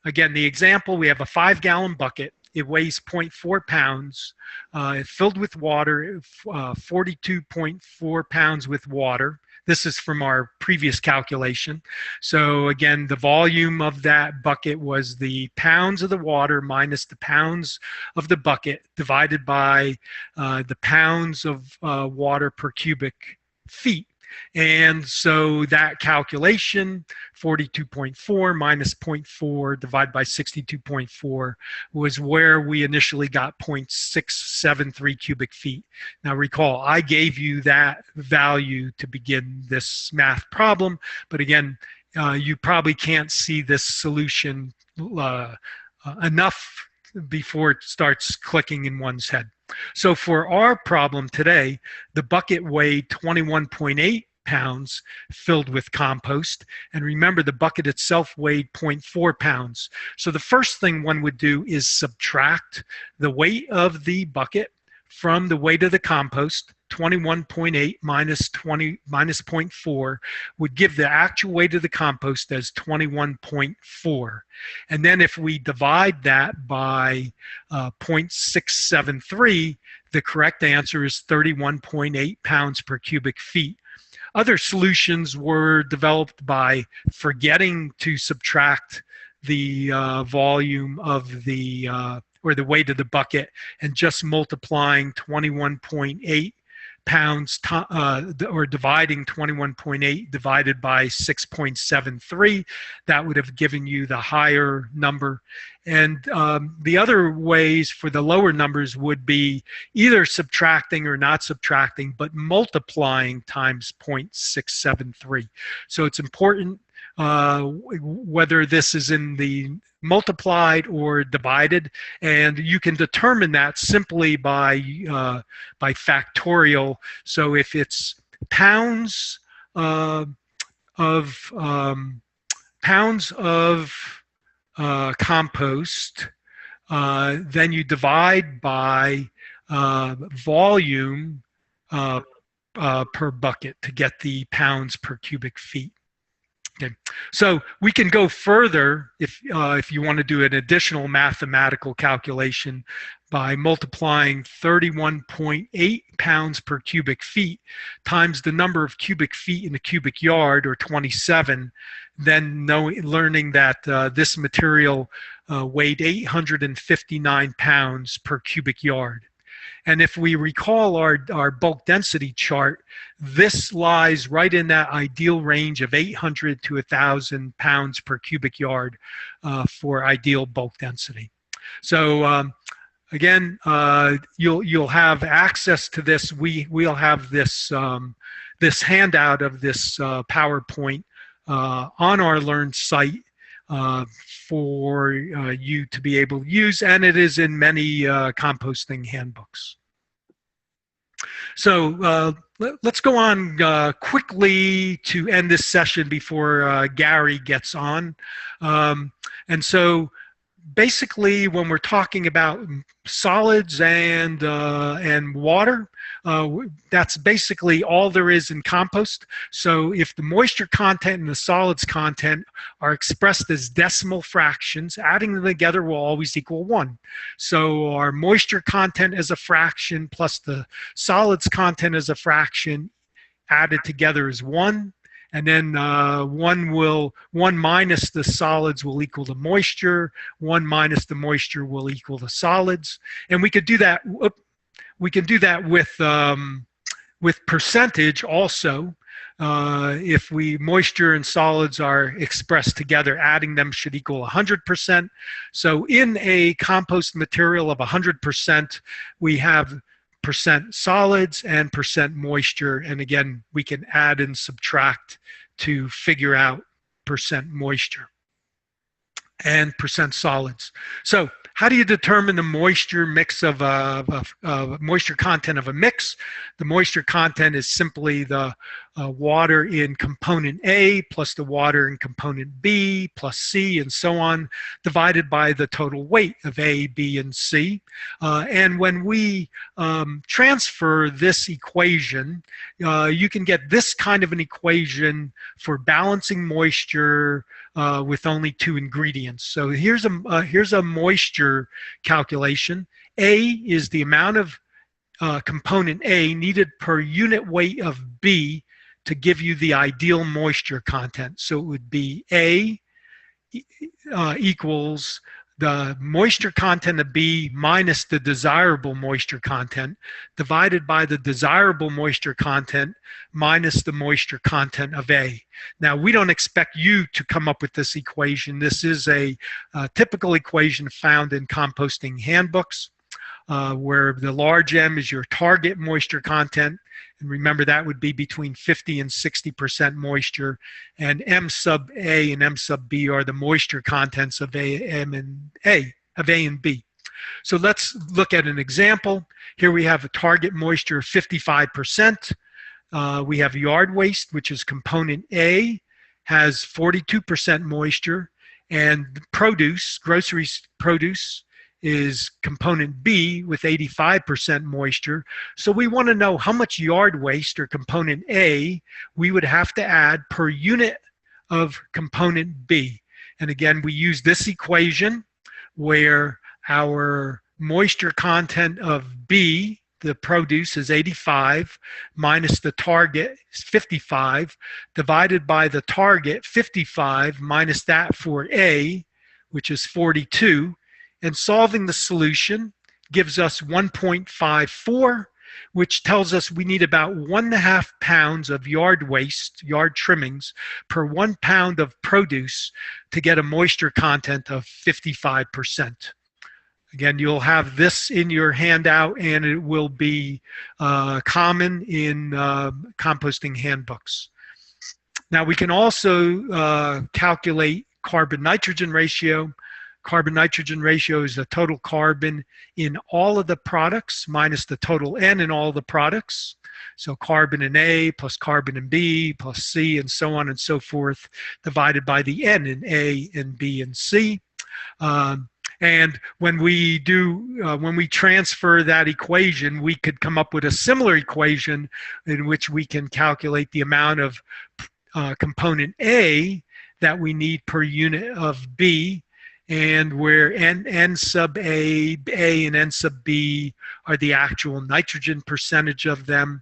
again, the example. We have a 5-gallon bucket. It weighs 0.4 pounds. It's filled with water, 42.4 pounds with water. This is from our previous calculation. So again, the volume of that bucket was the pounds of the water minus the pounds of the bucket divided by the pounds of water per cubic feet. And so that calculation, 42.4 minus 0.4 divided by 62.4, was where we initially got 0.673 cubic feet. Now recall, I gave you that value to begin this math problem, but again, you probably can't see this solution enough before it starts clicking in one's head. So for our problem today, the bucket weighed 21.8 pounds filled with compost. And remember, the bucket itself weighed 0.4 pounds. So the first thing one would do is subtract the weight of the bucket from the weight of the compost. 21.8 minus 0.4 would give the actual weight of the compost as 21.4. And then if we divide that by 0.673, the correct answer is 31.8 pounds per cubic feet. Other solutions were developed by forgetting to subtract the volume of the or the weight of the bucket and just multiplying 21.8 pounds or dividing 21.8 divided by 6.73. That would have given you the higher number. And the other ways for the lower numbers would be either subtracting or not subtracting, but multiplying times 0.673. So it's important whether this is in the multiplied or divided, and you can determine that simply by factorial. So if it's pounds of compost, then you divide by volume per bucket to get the pounds per cubic feet. Okay. So we can go further if you want to do an additional mathematical calculation by multiplying 31.8 pounds per cubic feet times the number of cubic feet in a cubic yard, or 27, then learning that this material weighed 859 pounds per cubic yard. And if we recall our bulk density chart, this lies right in that ideal range of 800 to 1,000 pounds per cubic yard for ideal bulk density. So again, you'll have access to this. We'll have this this handout of this PowerPoint on our Learn site for you to be able to use, and it is in many composting handbooks. So let's go on quickly to end this session before Gary gets on. And so basically, when we're talking about solids and water, that's basically all there is in compost. So if the moisture content and the solids content are expressed as decimal fractions, adding them together will always equal 1. So our moisture content is a fraction plus the solids content is a fraction, added together is 1. And then 1 minus the solids will equal the moisture. 1 minus the moisture will equal the solids. And we could do that. We can do that with percentage also. If moisture and solids are expressed together, adding them should equal 100%. So in a compost material of 100%, we have percent solids and percent moisture, and again we can add and subtract to figure out percent moisture. and percent solids. So how do you determine the moisture mix of moisture content of a mix? The moisture content is simply the water in component A plus the water in component B plus C and so on, divided by the total weight of A, B, and C. And when we transfer this equation, you can get this kind of an equation for balancing moisture with only 2 ingredients. So here's a moisture calculation. A is the amount of component A needed per unit weight of B to give you the ideal moisture content. So it would be A equals the moisture content of B minus the desirable moisture content divided by the desirable moisture content minus the moisture content of A. Now, we don't expect you to come up with this equation. This is a typical equation found in composting handbooks, where the large M is your target moisture content. And remember, that would be between 50 and 60% moisture. And M sub A and M sub B are the moisture contents of A and B. So let's look at an example. Here we have a target moisture of 55%. We have yard waste, which is component A, has 42% moisture, and produce, groceries produce, is component B with 85% moisture. So we want to know how much yard waste, or component A, we would have to add per unit of component B. And again, we use this equation where our moisture content of B, the produce, is 85 minus the target is 55 divided by the target 55 minus that for A, which is 42. And solving the solution gives us 1.54, which tells us we need about 1.5 pounds of yard waste, yard trimmings, per 1 pound of produce to get a moisture content of 55%. Again, you'll have this in your handout, and it will be common in composting handbooks. Now, we can also calculate carbon-nitrogen ratio. Carbon-nitrogen ratio is the total carbon in all of the products minus the total N in all the products. So carbon in A plus carbon in B plus C and so on and so forth, divided by the N in A and B and C. And when we transfer that equation, we could come up with a similar equation in which we can calculate the amount of component A that we need per unit of B, and where N sub A and N sub B are the actual nitrogen percentage of them.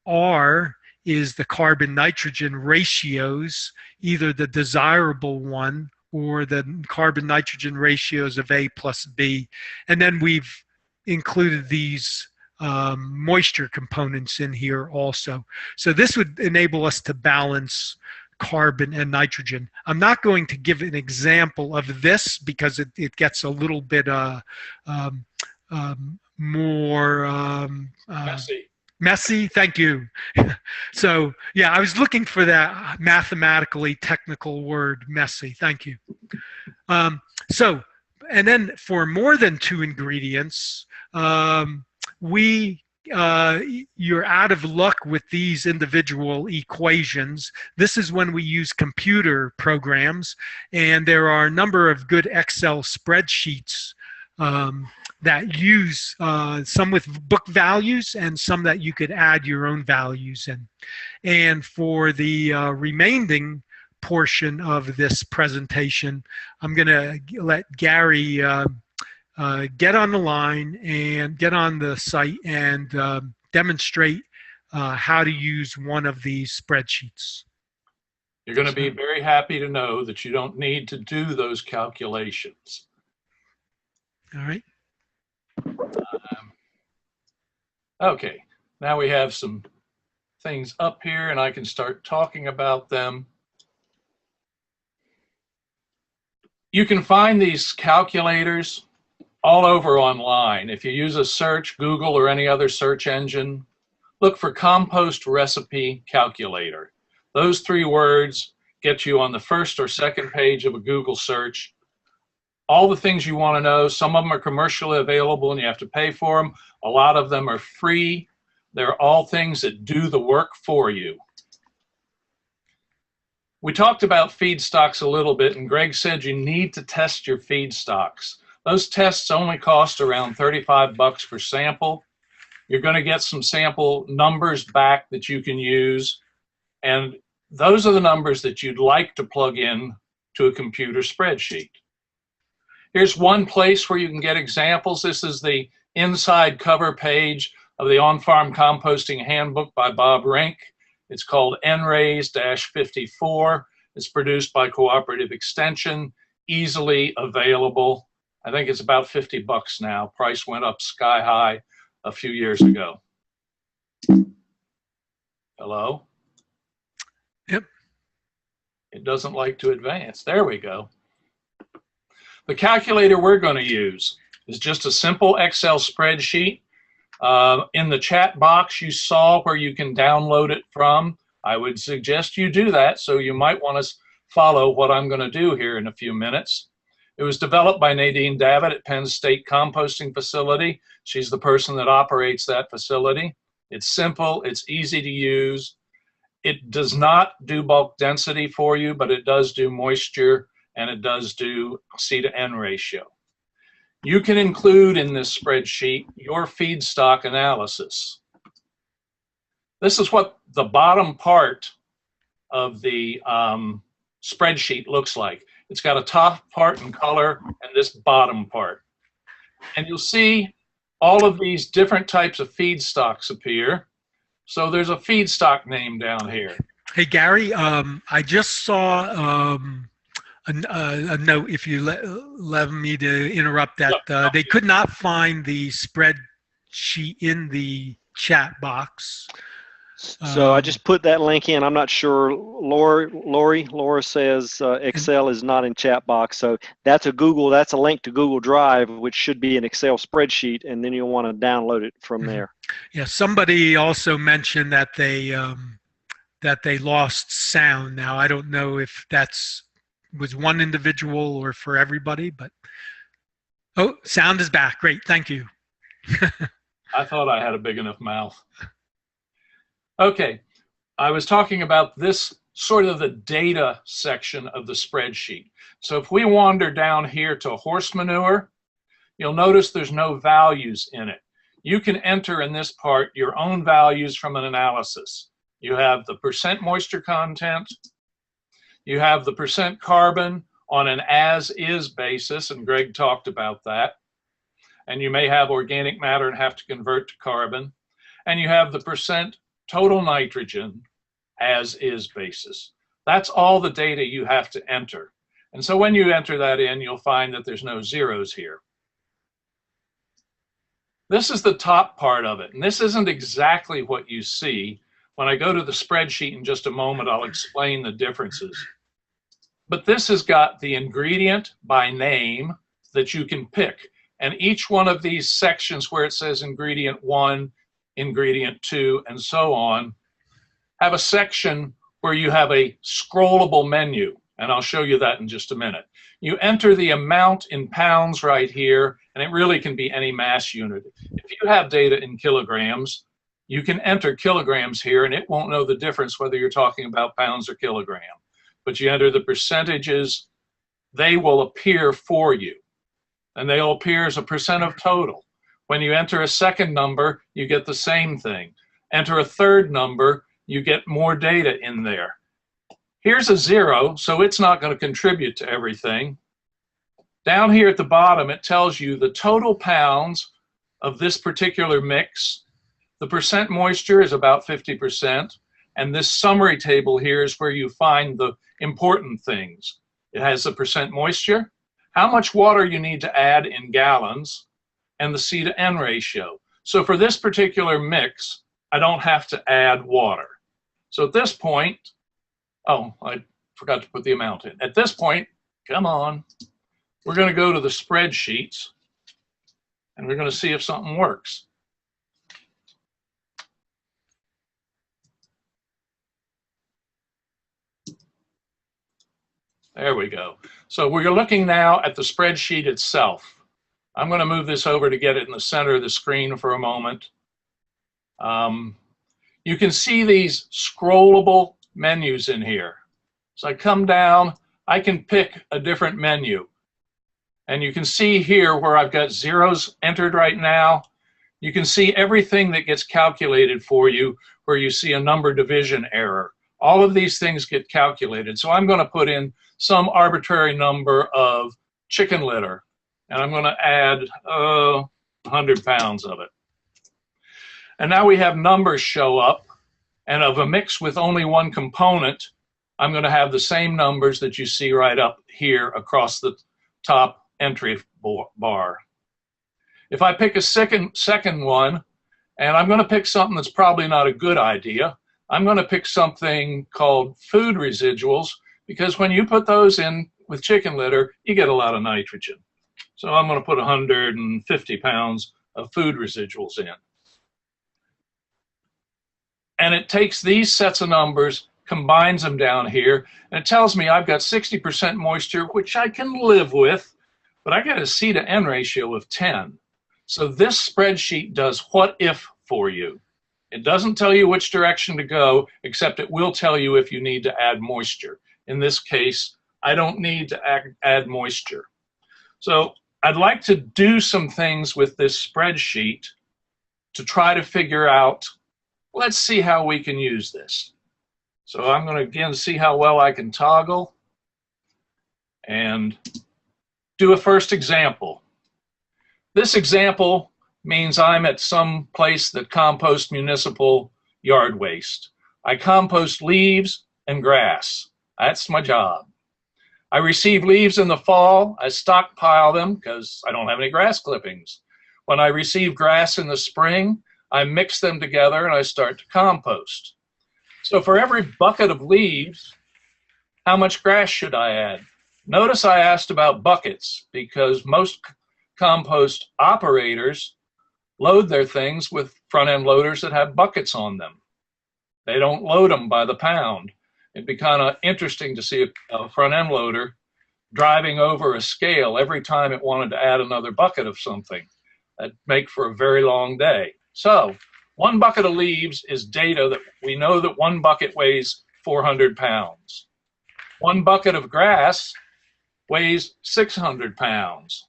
R is the carbon-nitrogen ratios, either the desirable one or the carbon-nitrogen ratios of A plus B. And then we've included these moisture components in here also. So this would enable us to balance carbon and nitrogen. I'm not going to give an example of this because it gets a little bit more messy. Thank you. So yeah, I was looking for that mathematically technical word, messy. Thank you. So, and then for more than 2 ingredients, you're out of luck with these individual equations. This is when we use computer programs, and there are a number of good Excel spreadsheets that use some with book values and some that you could add your own values in. And for the remaining portion of this presentation, I'm going to let Gary get on the line and get on the site and demonstrate how to use one of these spreadsheets. You're going to be very happy to know that you don't need to do those calculations. All right. Okay, now we have some things up here and I can start talking about them. You can find these calculators all over online. If you use a search, Google or any other search engine, look for compost recipe calculator. Those 3 words get you on the first or second page of a Google search. all the things you want to know. Some of them are commercially available and you have to pay for them. A lot of them are free. They're all things that do the work for you. We talked about feedstocks a little bit, and Greg said you need to test your feedstocks. Those tests only cost around 35 bucks per sample. You're going to get some sample numbers back that you can use, and those are the numbers that you'd like to plug in to a computer spreadsheet. Here's one place where you can get examples. This is the inside cover page of the On-Farm Composting Handbook by Bob Rink. It's called NRAIS-54. It's produced by Cooperative Extension, easily available. I think it's about 50 bucks now. Price went up sky high a few years ago. Hello? Yep. It doesn't like to advance. There we go. The calculator we're going to use is just a simple Excel spreadsheet. In the chat box, you saw where you can download it from. I would suggest you do that, so you might want to follow what I'm going to do here in a few minutes. It was developed by Nadine Davitt at Penn State Composting Facility. She's the person that operates that facility. It's simple, it's easy to use. It does not do bulk density for you, but it does do moisture, and it does do C to N ratio. You can include in this spreadsheet your feedstock analysis. This is what the bottom part of the spreadsheet looks like. It's got a top part in color and this bottom part. And you'll see all of these different types of feedstocks appear. So there's a feedstock name down here. Hey, Gary, I just saw a note, if you let me to interrupt that. They could not find the spreadsheet in the chat box. So I just put that link in. I'm not sure. Laura says Excel is not in chat box. So that's a link to Google Drive, which should be an Excel spreadsheet, and then you'll want to download it from there. Yeah, somebody also mentioned that they lost sound. Now I don't know if was one individual or for everybody, but oh, sound is back. Great, thank you. I thought I had a big enough mouth. Okay, I was talking about this sort of the data section of the spreadsheet. So if we wander down here to horse manure, you'll notice there's no values in it. You can enter in this part your own values from an analysis. You have the percent moisture content, you have the percent carbon on an as-is basis, and Greg talked about that. And you may have organic matter and have to convert to carbon. And you have the percent total nitrogen as-is basis. That's all the data you have to enter. And so when you enter that in, you'll find that there's no zeros here. This is the top part of it, and this isn't exactly what you see. When I go to the spreadsheet in just a moment, I'll explain the differences. But this has got the ingredient by name that you can pick. And each one of these sections where it says ingredient 1, ingredient 2, and so on, have a section where you have a scrollable menu. And I'll show you that in just a minute. You enter the amount in pounds right here, and it really can be any mass unit. If you have data in kilograms, you can enter kilograms here, and it won't know the difference whether you're talking about pounds or kilogram. But you enter the percentages, they will appear for you. And they'll appear as a percent of total. When you enter a second number, you get the same thing. Enter a third number, you get more data in there. Here's a 0, so it's not going to contribute to everything. Down here at the bottom, it tells you the total pounds of this particular mix. The percent moisture is about 50%. And this summary table here is where you find the important things. It has the percent moisture, how much water you need to add in gallons, and the C to N ratio. So for this particular mix, I don't have to add water. So at this point, oh, I forgot to put the amount in. At this point, come on, we're going to go to the spreadsheets, and we're going to see if something works. There we go. So we're looking now at the spreadsheet itself. I'm going to move this over to get it in the center of the screen for a moment. You can see these scrollable menus in here. So I come down, I can pick a different menu. And you can see here where I've got zeros entered right now. You can see everything that gets calculated for you where you see a number division error. All of these things get calculated. So I'm going to put in some arbitrary number of chicken litter. And I'm going to add 100 pounds of it. And now we have numbers show up. And of a mix with only one component, I'm going to have the same numbers that you see right up here across the top entry bar. If I pick a second one, and I'm going to pick something that's probably not a good idea, I'm going to pick something called food residuals, because when you put those in with chicken litter, you get a lot of nitrogen. So I'm going to put 150 pounds of food residuals in. And it takes these sets of numbers, combines them down here, and it tells me I've got 60% moisture, which I can live with, but I got a C to N ratio of 10. So this spreadsheet does what if for you. It doesn't tell you which direction to go, except it will tell you if you need to add moisture. In this case, I don't need to add moisture. So I'd like to do some things with this spreadsheet to try to figure out, let's see how we can use this. So I'm going to again see how well I can toggle and do a first example. This example means I'm at some place that composts municipal yard waste. I compost leaves and grass. That's my job. I receive leaves in the fall. I stockpile them because I don't have any grass clippings. When I receive grass in the spring, I mix them together and I start to compost. So for every bucket of leaves, how much grass should I add? Notice I asked about buckets because most compost operators load their things with front-end loaders that have buckets on them. They don't load them by the pound. It'd be kind of interesting to see a front-end loader driving over a scale every time it wanted to add another bucket of something. That'd make for a very long day. So one bucket of leaves is data that we know that one bucket weighs 400 pounds. One bucket of grass weighs 600 pounds.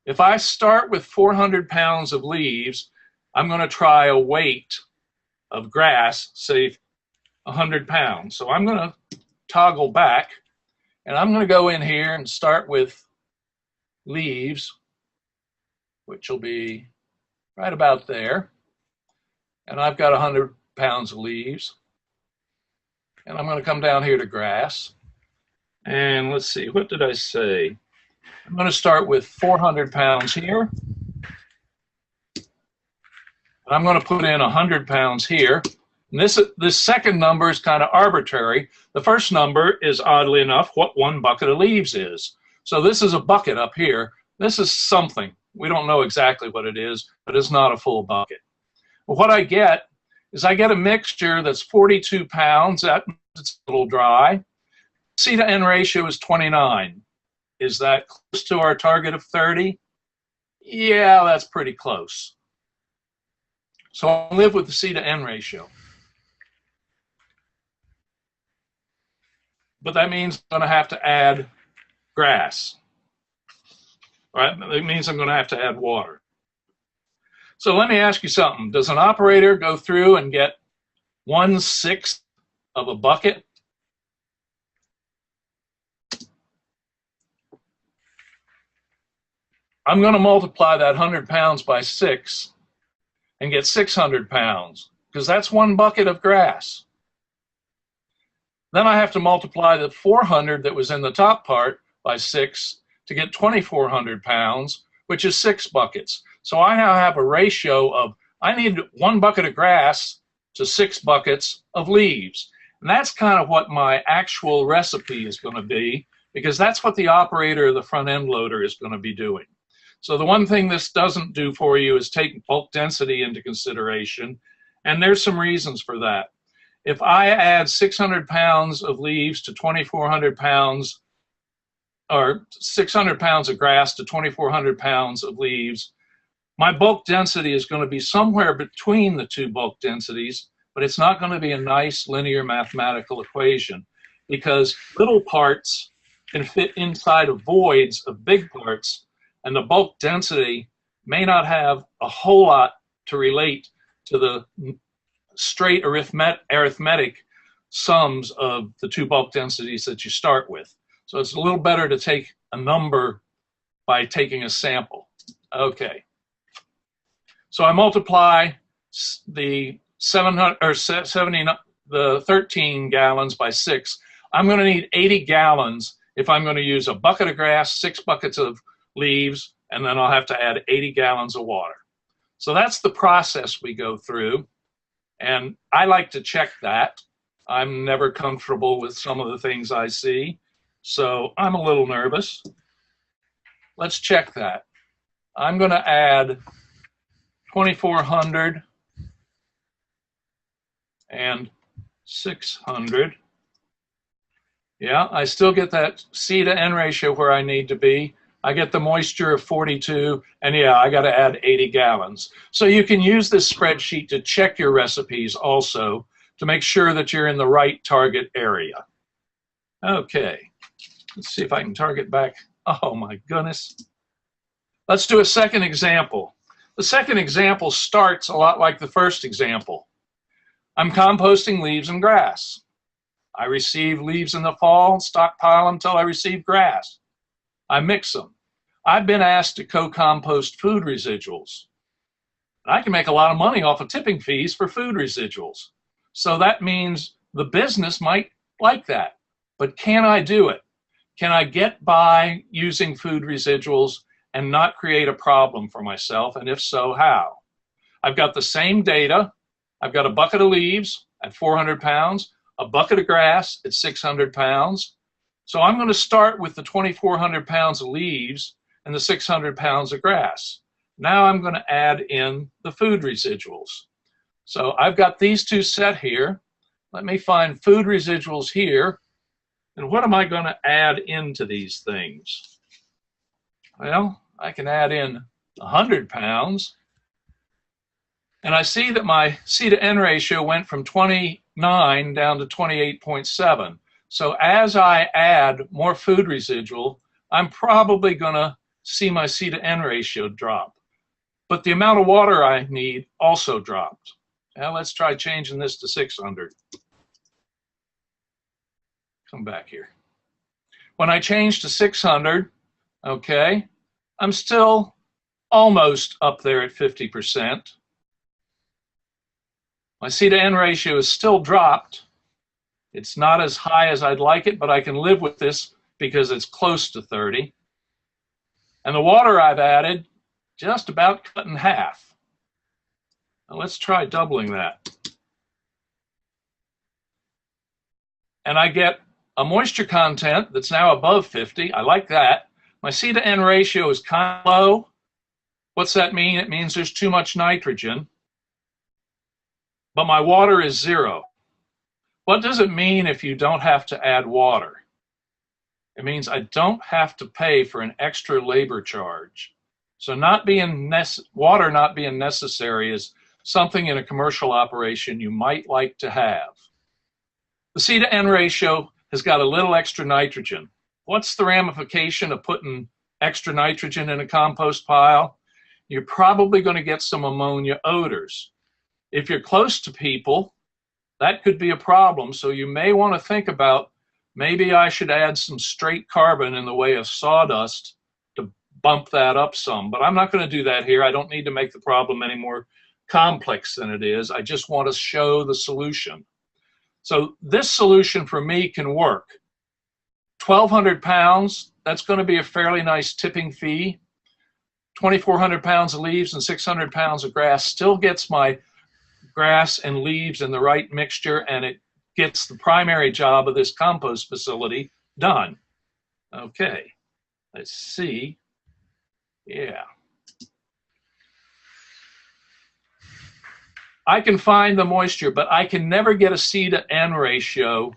If I start with 400 pounds of leaves, I'm going to try a weight of grass, say 100 pounds. So I'm going to toggle back, and I'm going to go in here and start with leaves, which will be right about there. And I've got 100 pounds of leaves. And I'm going to come down here to grass. And let's see, what did I say? I'm going to start with 400 pounds here. And I'm going to put in 100 pounds here. And this second number is kind of arbitrary. The first number is, oddly enough, what one bucket of leaves is. So this is a bucket up here. This is something. We don't know exactly what it is, but it's not a full bucket. But what I get is I get a mixture that's 42 pounds. It's a little dry. C to N ratio is 29. Is that close to our target of 30? Yeah, that's pretty close. So I'll live with the C to N ratio. But that means I'm going to have to add grass. Right? It means I'm going to have to add water. So let me ask you something. Does an operator go through and get 1/6 of a bucket? I'm going to multiply that 100 pounds by 6 and get 600 pounds, because that's one bucket of grass. Then I have to multiply the 400 that was in the top part by 6 to get 2,400 pounds, which is 6 buckets. So I now have a ratio of, I need 1 bucket of grass to 6 buckets of leaves. And that's kind of what my actual recipe is going to be, because that's what the operator of the front end loader is going to be doing. So the one thing this doesn't do for you is take bulk density into consideration, and there's some reasons for that. if I add 600 pounds of leaves to 2,400 pounds, or 600 pounds of grass to 2,400 pounds of leaves, my bulk density is going to be somewhere between the two bulk densities, but it's not going to be a nice linear mathematical equation, because little parts can fit inside of voids of big parts, and the bulk density may not have a whole lot to relate to the straight arithmetic sums of the two bulk densities that you start with. So it's a little better to take a number by taking a sample. Okay. So I multiply the 13 gallons by 6. I'm going to need 80 gallons if I'm going to use a bucket of grass, 6 buckets of leaves, and then I'll have to add 80 gallons of water. So that's the process we go through, and I like to check that. I'm never comfortable with some of the things I see, so I'm a little nervous. Let's check that. I'm going to add 2,400 and 600. Yeah, I still get that C to N ratio where I need to be. I get the moisture of 42, and yeah, I got to add 80 gallons. So you can use this spreadsheet to check your recipes also to make sure that you're in the right target area. Okay, let's see if I can target back. Oh my goodness. Let's do a second example. The second example starts a lot like the first example. I'm composting leaves and grass. I receive leaves in the fall, stockpile until I receive grass. I mix them. I've been asked to co-compost food residuals. I can make a lot of money off of tipping fees for food residuals. So that means the business might like that. But can I do it? Can I get by using food residuals and not create a problem for myself? And if so, how? I've got the same data. I've got a bucket of leaves at 400 pounds, a bucket of grass at 600 pounds. So I'm going to start with the 2,400 pounds of leaves and the 600 pounds of grass. Now I'm going to add in the food residuals. So I've got these two set here. Let me find food residuals here. And what am I going to add into these things? Well, I can add in 100 pounds. And I see that my C to N ratio went from 29 down to 28.7. So as I add more food residual, I'm probably going to see my C to N ratio drop. But the amount of water I need also dropped. Now let's try changing this to 600. Come back here. When I change to 600, okay, I'm still almost up there at 50%. My C to N ratio is still dropped. It's not as high as I'd like it, but I can live with this because it's close to 30. And the water I've added, just about cut in half. Now let's try doubling that. And I get a moisture content that's now above 50. I like that. My C to N ratio is kind of low. What's that mean? It means there's too much nitrogen. But my water is 0. What does it mean if you don't have to add water? It means I don't have to pay for an extra labor charge. So water not being necessary is something in a commercial operation you might like to have. The C to N ratio has got a little extra nitrogen. What's the ramification of putting extra nitrogen in a compost pile? You're probably going to get some ammonia odors. If you're close to people, that could be a problem. So you may want to think about, maybe I should add some straight carbon in the way of sawdust to bump that up some. But I'm not going to do that here. I don't need to make the problem any more complex than it is. I just want to show the solution. So this solution for me can work. 1,200 pounds, that's going to be a fairly nice tipping fee. 2,400 pounds of leaves and 600 pounds of grass still gets my grass and leaves in the right mixture, and it gets the primary job of this compost facility done. Okay, let's see. Yeah. I can find the moisture, but I can never get a C to N ratio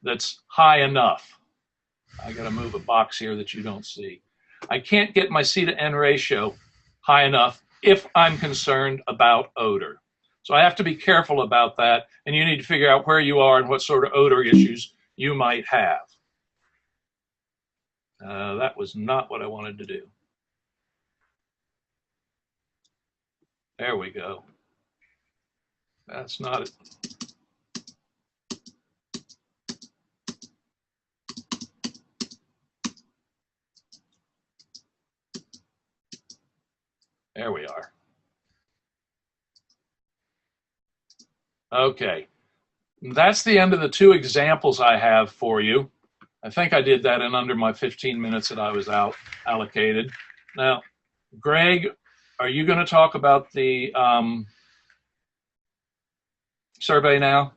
that's high enough. I got to move a box here that you don't see. I can't get my C to N ratio high enough if I'm concerned about odor. So I have to be careful about that, and you need to figure out where you are and what sort of odor issues you might have. That was not what I wanted to do. There we go. That's not it. There we are. Okay. That's the end of the 2 examples I have for you. I think I did that in under my 15 minutes that I was allocated. Now, Greg, are you going to talk about the survey now?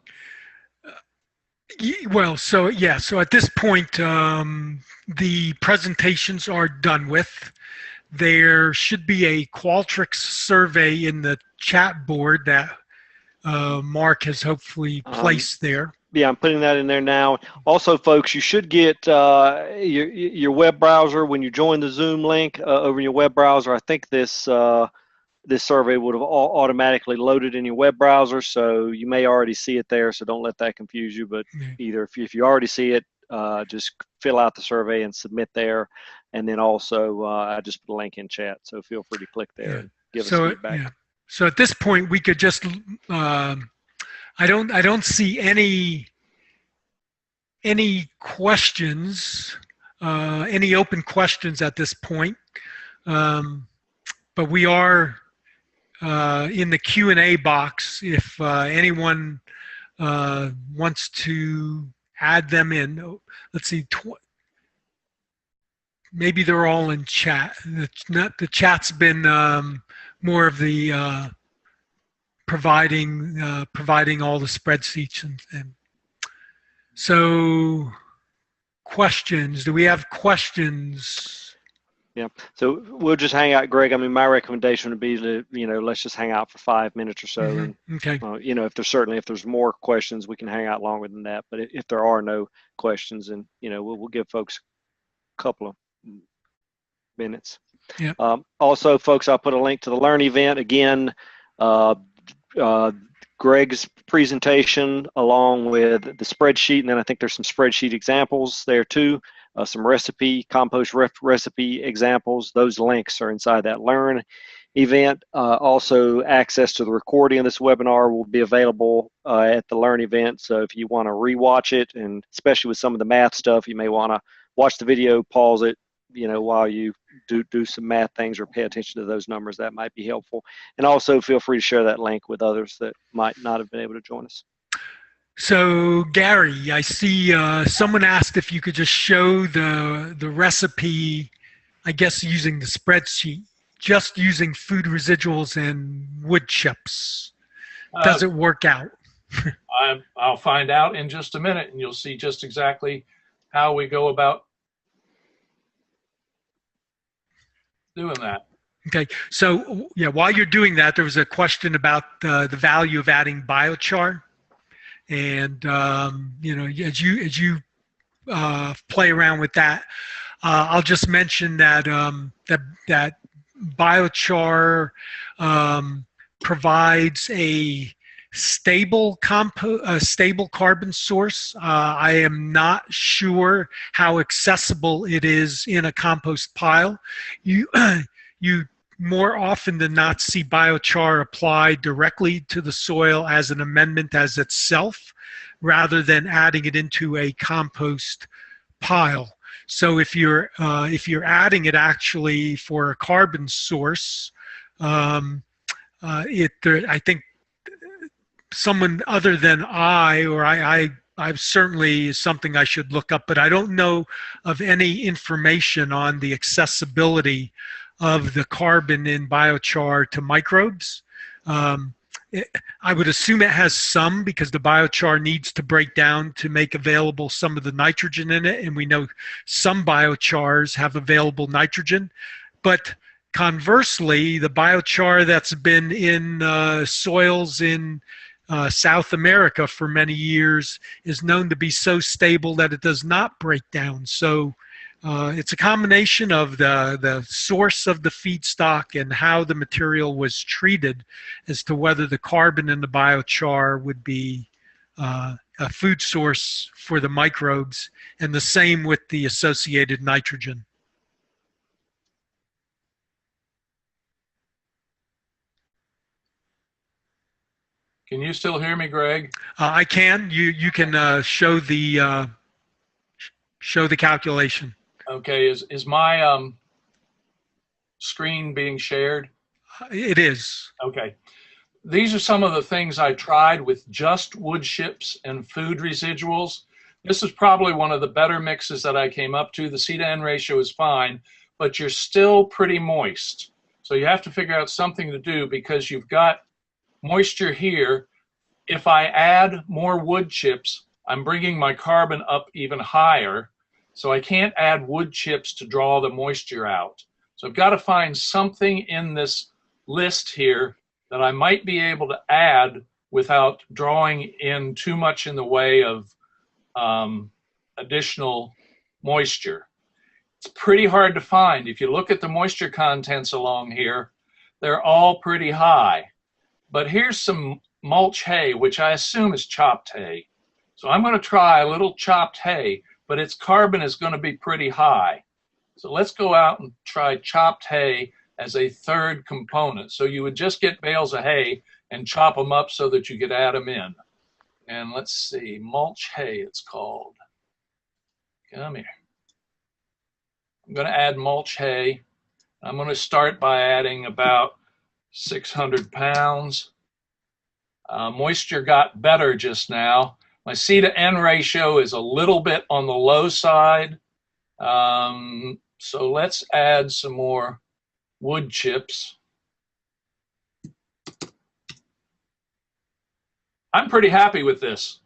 Well, so yeah, so at this point, the presentations are done with. There should be a Qualtrics survey in the chat board that Mark has hopefully placed there. Yeah, I'm putting that in there now. Also, folks, you should get your web browser when you join the Zoom link over your web browser. I think this this survey would have automatically loaded in your web browser, so you may already see it there. So don't let that confuse you. But either if you already see it, just fill out the survey and submit there. And then also, I just put a link in chat, so feel free to click there and give us feedback. Yeah. So at this point, we could just. I don't see any questions, any open questions at this point, but we are in the Q&A box if anyone wants to add them in. Let's see, maybe they're all in chat. The chat's been more of the providing all the spreadsheets and so questions. Do we have questions? Yeah, so we'll just hang out, Greg. I mean, my recommendation would be to, let's just hang out for 5 minutes or so. And, okay. If there's more questions, we can hang out longer than that. But if there are no questions, then, we'll give folks a couple of minutes. Yeah. Also, folks, I'll put a link to the Learn event. Again, Greg's presentation along with the spreadsheet, and then I think there's some spreadsheet examples there too, some compost recipe examples. Those links are inside that Learn event. Also, access to the recording of this webinar will be available at the Learn event. So if you want to rewatch it, and especially with some of the math stuff, you may want to watch the video, pause it, while you do some math things or pay attention to those numbers. That might be helpful. And also feel free to share that link with others that might not have been able to join us. So Gary, I see someone asked if you could just show the recipe, I guess using the spreadsheet, just using food residuals and wood chips. Does it work out? I'll find out in just a minute, and you'll see just exactly how we go about doing that. Okay, so yeah, while you're doing that, there was a question about the value of adding biochar, and as you play around with that, I'll just mention that that biochar provides a stable carbon source. I am not sure how accessible it is in a compost pile. You more often than not see biochar applied directly to the soil as an amendment as itself, rather than adding it into a compost pile. So if you're adding it actually for a carbon source, I think someone other than I certainly is something I should look up, but I don't know of any information on the accessibility of the carbon in biochar to microbes. I would assume it has some, because the biochar needs to break down to make available some of the nitrogen in it, and we know some biochars have available nitrogen, but Conversely, the biochar that's been in soils in South America for many years is known to be so stable that it does not break down. So it's a combination of the source of the feedstock and how the material was treated as to whether the carbon in the biochar would be a food source for the microbes, and the same with the associated nitrogen. Can you still hear me, Greg? I can. You can show the calculation. Okay. Is my screen being shared? It is. Okay. These are some of the things I tried with just wood chips and food residuals. This is probably one of the better mixes that I came up to. The C to N ratio is fine, but you're still pretty moist. So you have to figure out something to do because you've got moisture here. If I add more wood chips, I'm bringing my carbon up even higher. So I can't add wood chips to draw the moisture out. So I've got to find something in this list here that I might be able to add without drawing in too much in the way of additional moisture. It's pretty hard to find. If you look at the moisture contents along here, they're all pretty high. But here's some mulch hay, which I assume is chopped hay. So I'm going to try a little chopped hay, but its carbon is going to be pretty high. So let's go out and try chopped hay as a third component. So you would just get bales of hay and chop them up so that you could add them in. And let's see, mulch hay it's called. Come here. I'm going to add mulch hay. I'm going to start by adding about 600 pounds. Moisture got better just now. My C to N ratio is a little bit on the low side. So let's add some more wood chips. I'm pretty happy with this.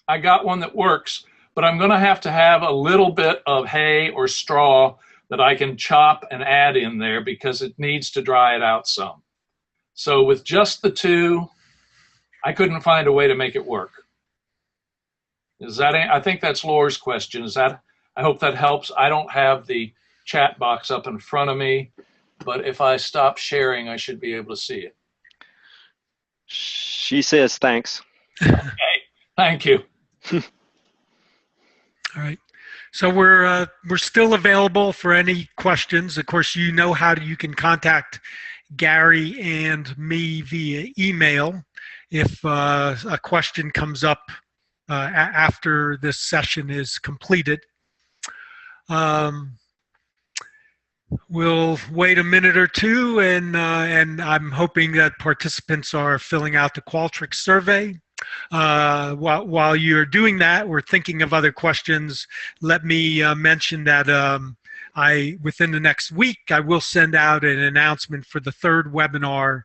I got one that works, but I'm going to have a little bit of hay or straw that I can chop and add in there because it needs to dry it out some. So with just the two, I couldn't find a way to make it work. Is that, I think that's Laura's question. Is that, I hope that helps. I don't have the chat box up in front of me, but if I stop sharing, I should be able to see it. She says thanks. Okay, thank you. All right. So we're still available for any questions. Of course, you know how you can contact Gary and me via email if a question comes up after this session is completed. We'll wait a minute or two, and I'm hoping that participants are filling out the Qualtrics survey. While you're doing that, we're thinking of other questions. Let me mention that within the next week, I will send out an announcement for the third webinar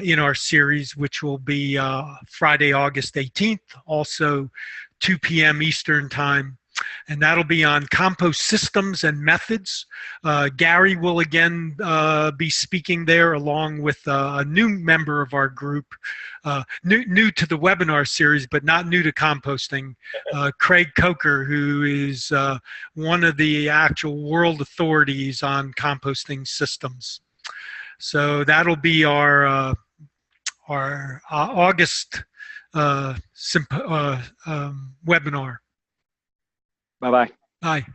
in our series, which will be Friday, August 18th, also 2 p.m. Eastern Time. And that'll be on compost systems and methods. Gary will again be speaking there along with a new member of our group, new to the webinar series, but not new to composting, Craig Coker, who is one of the actual world authorities on composting systems. So that'll be our August webinar. Bye-bye. Bye.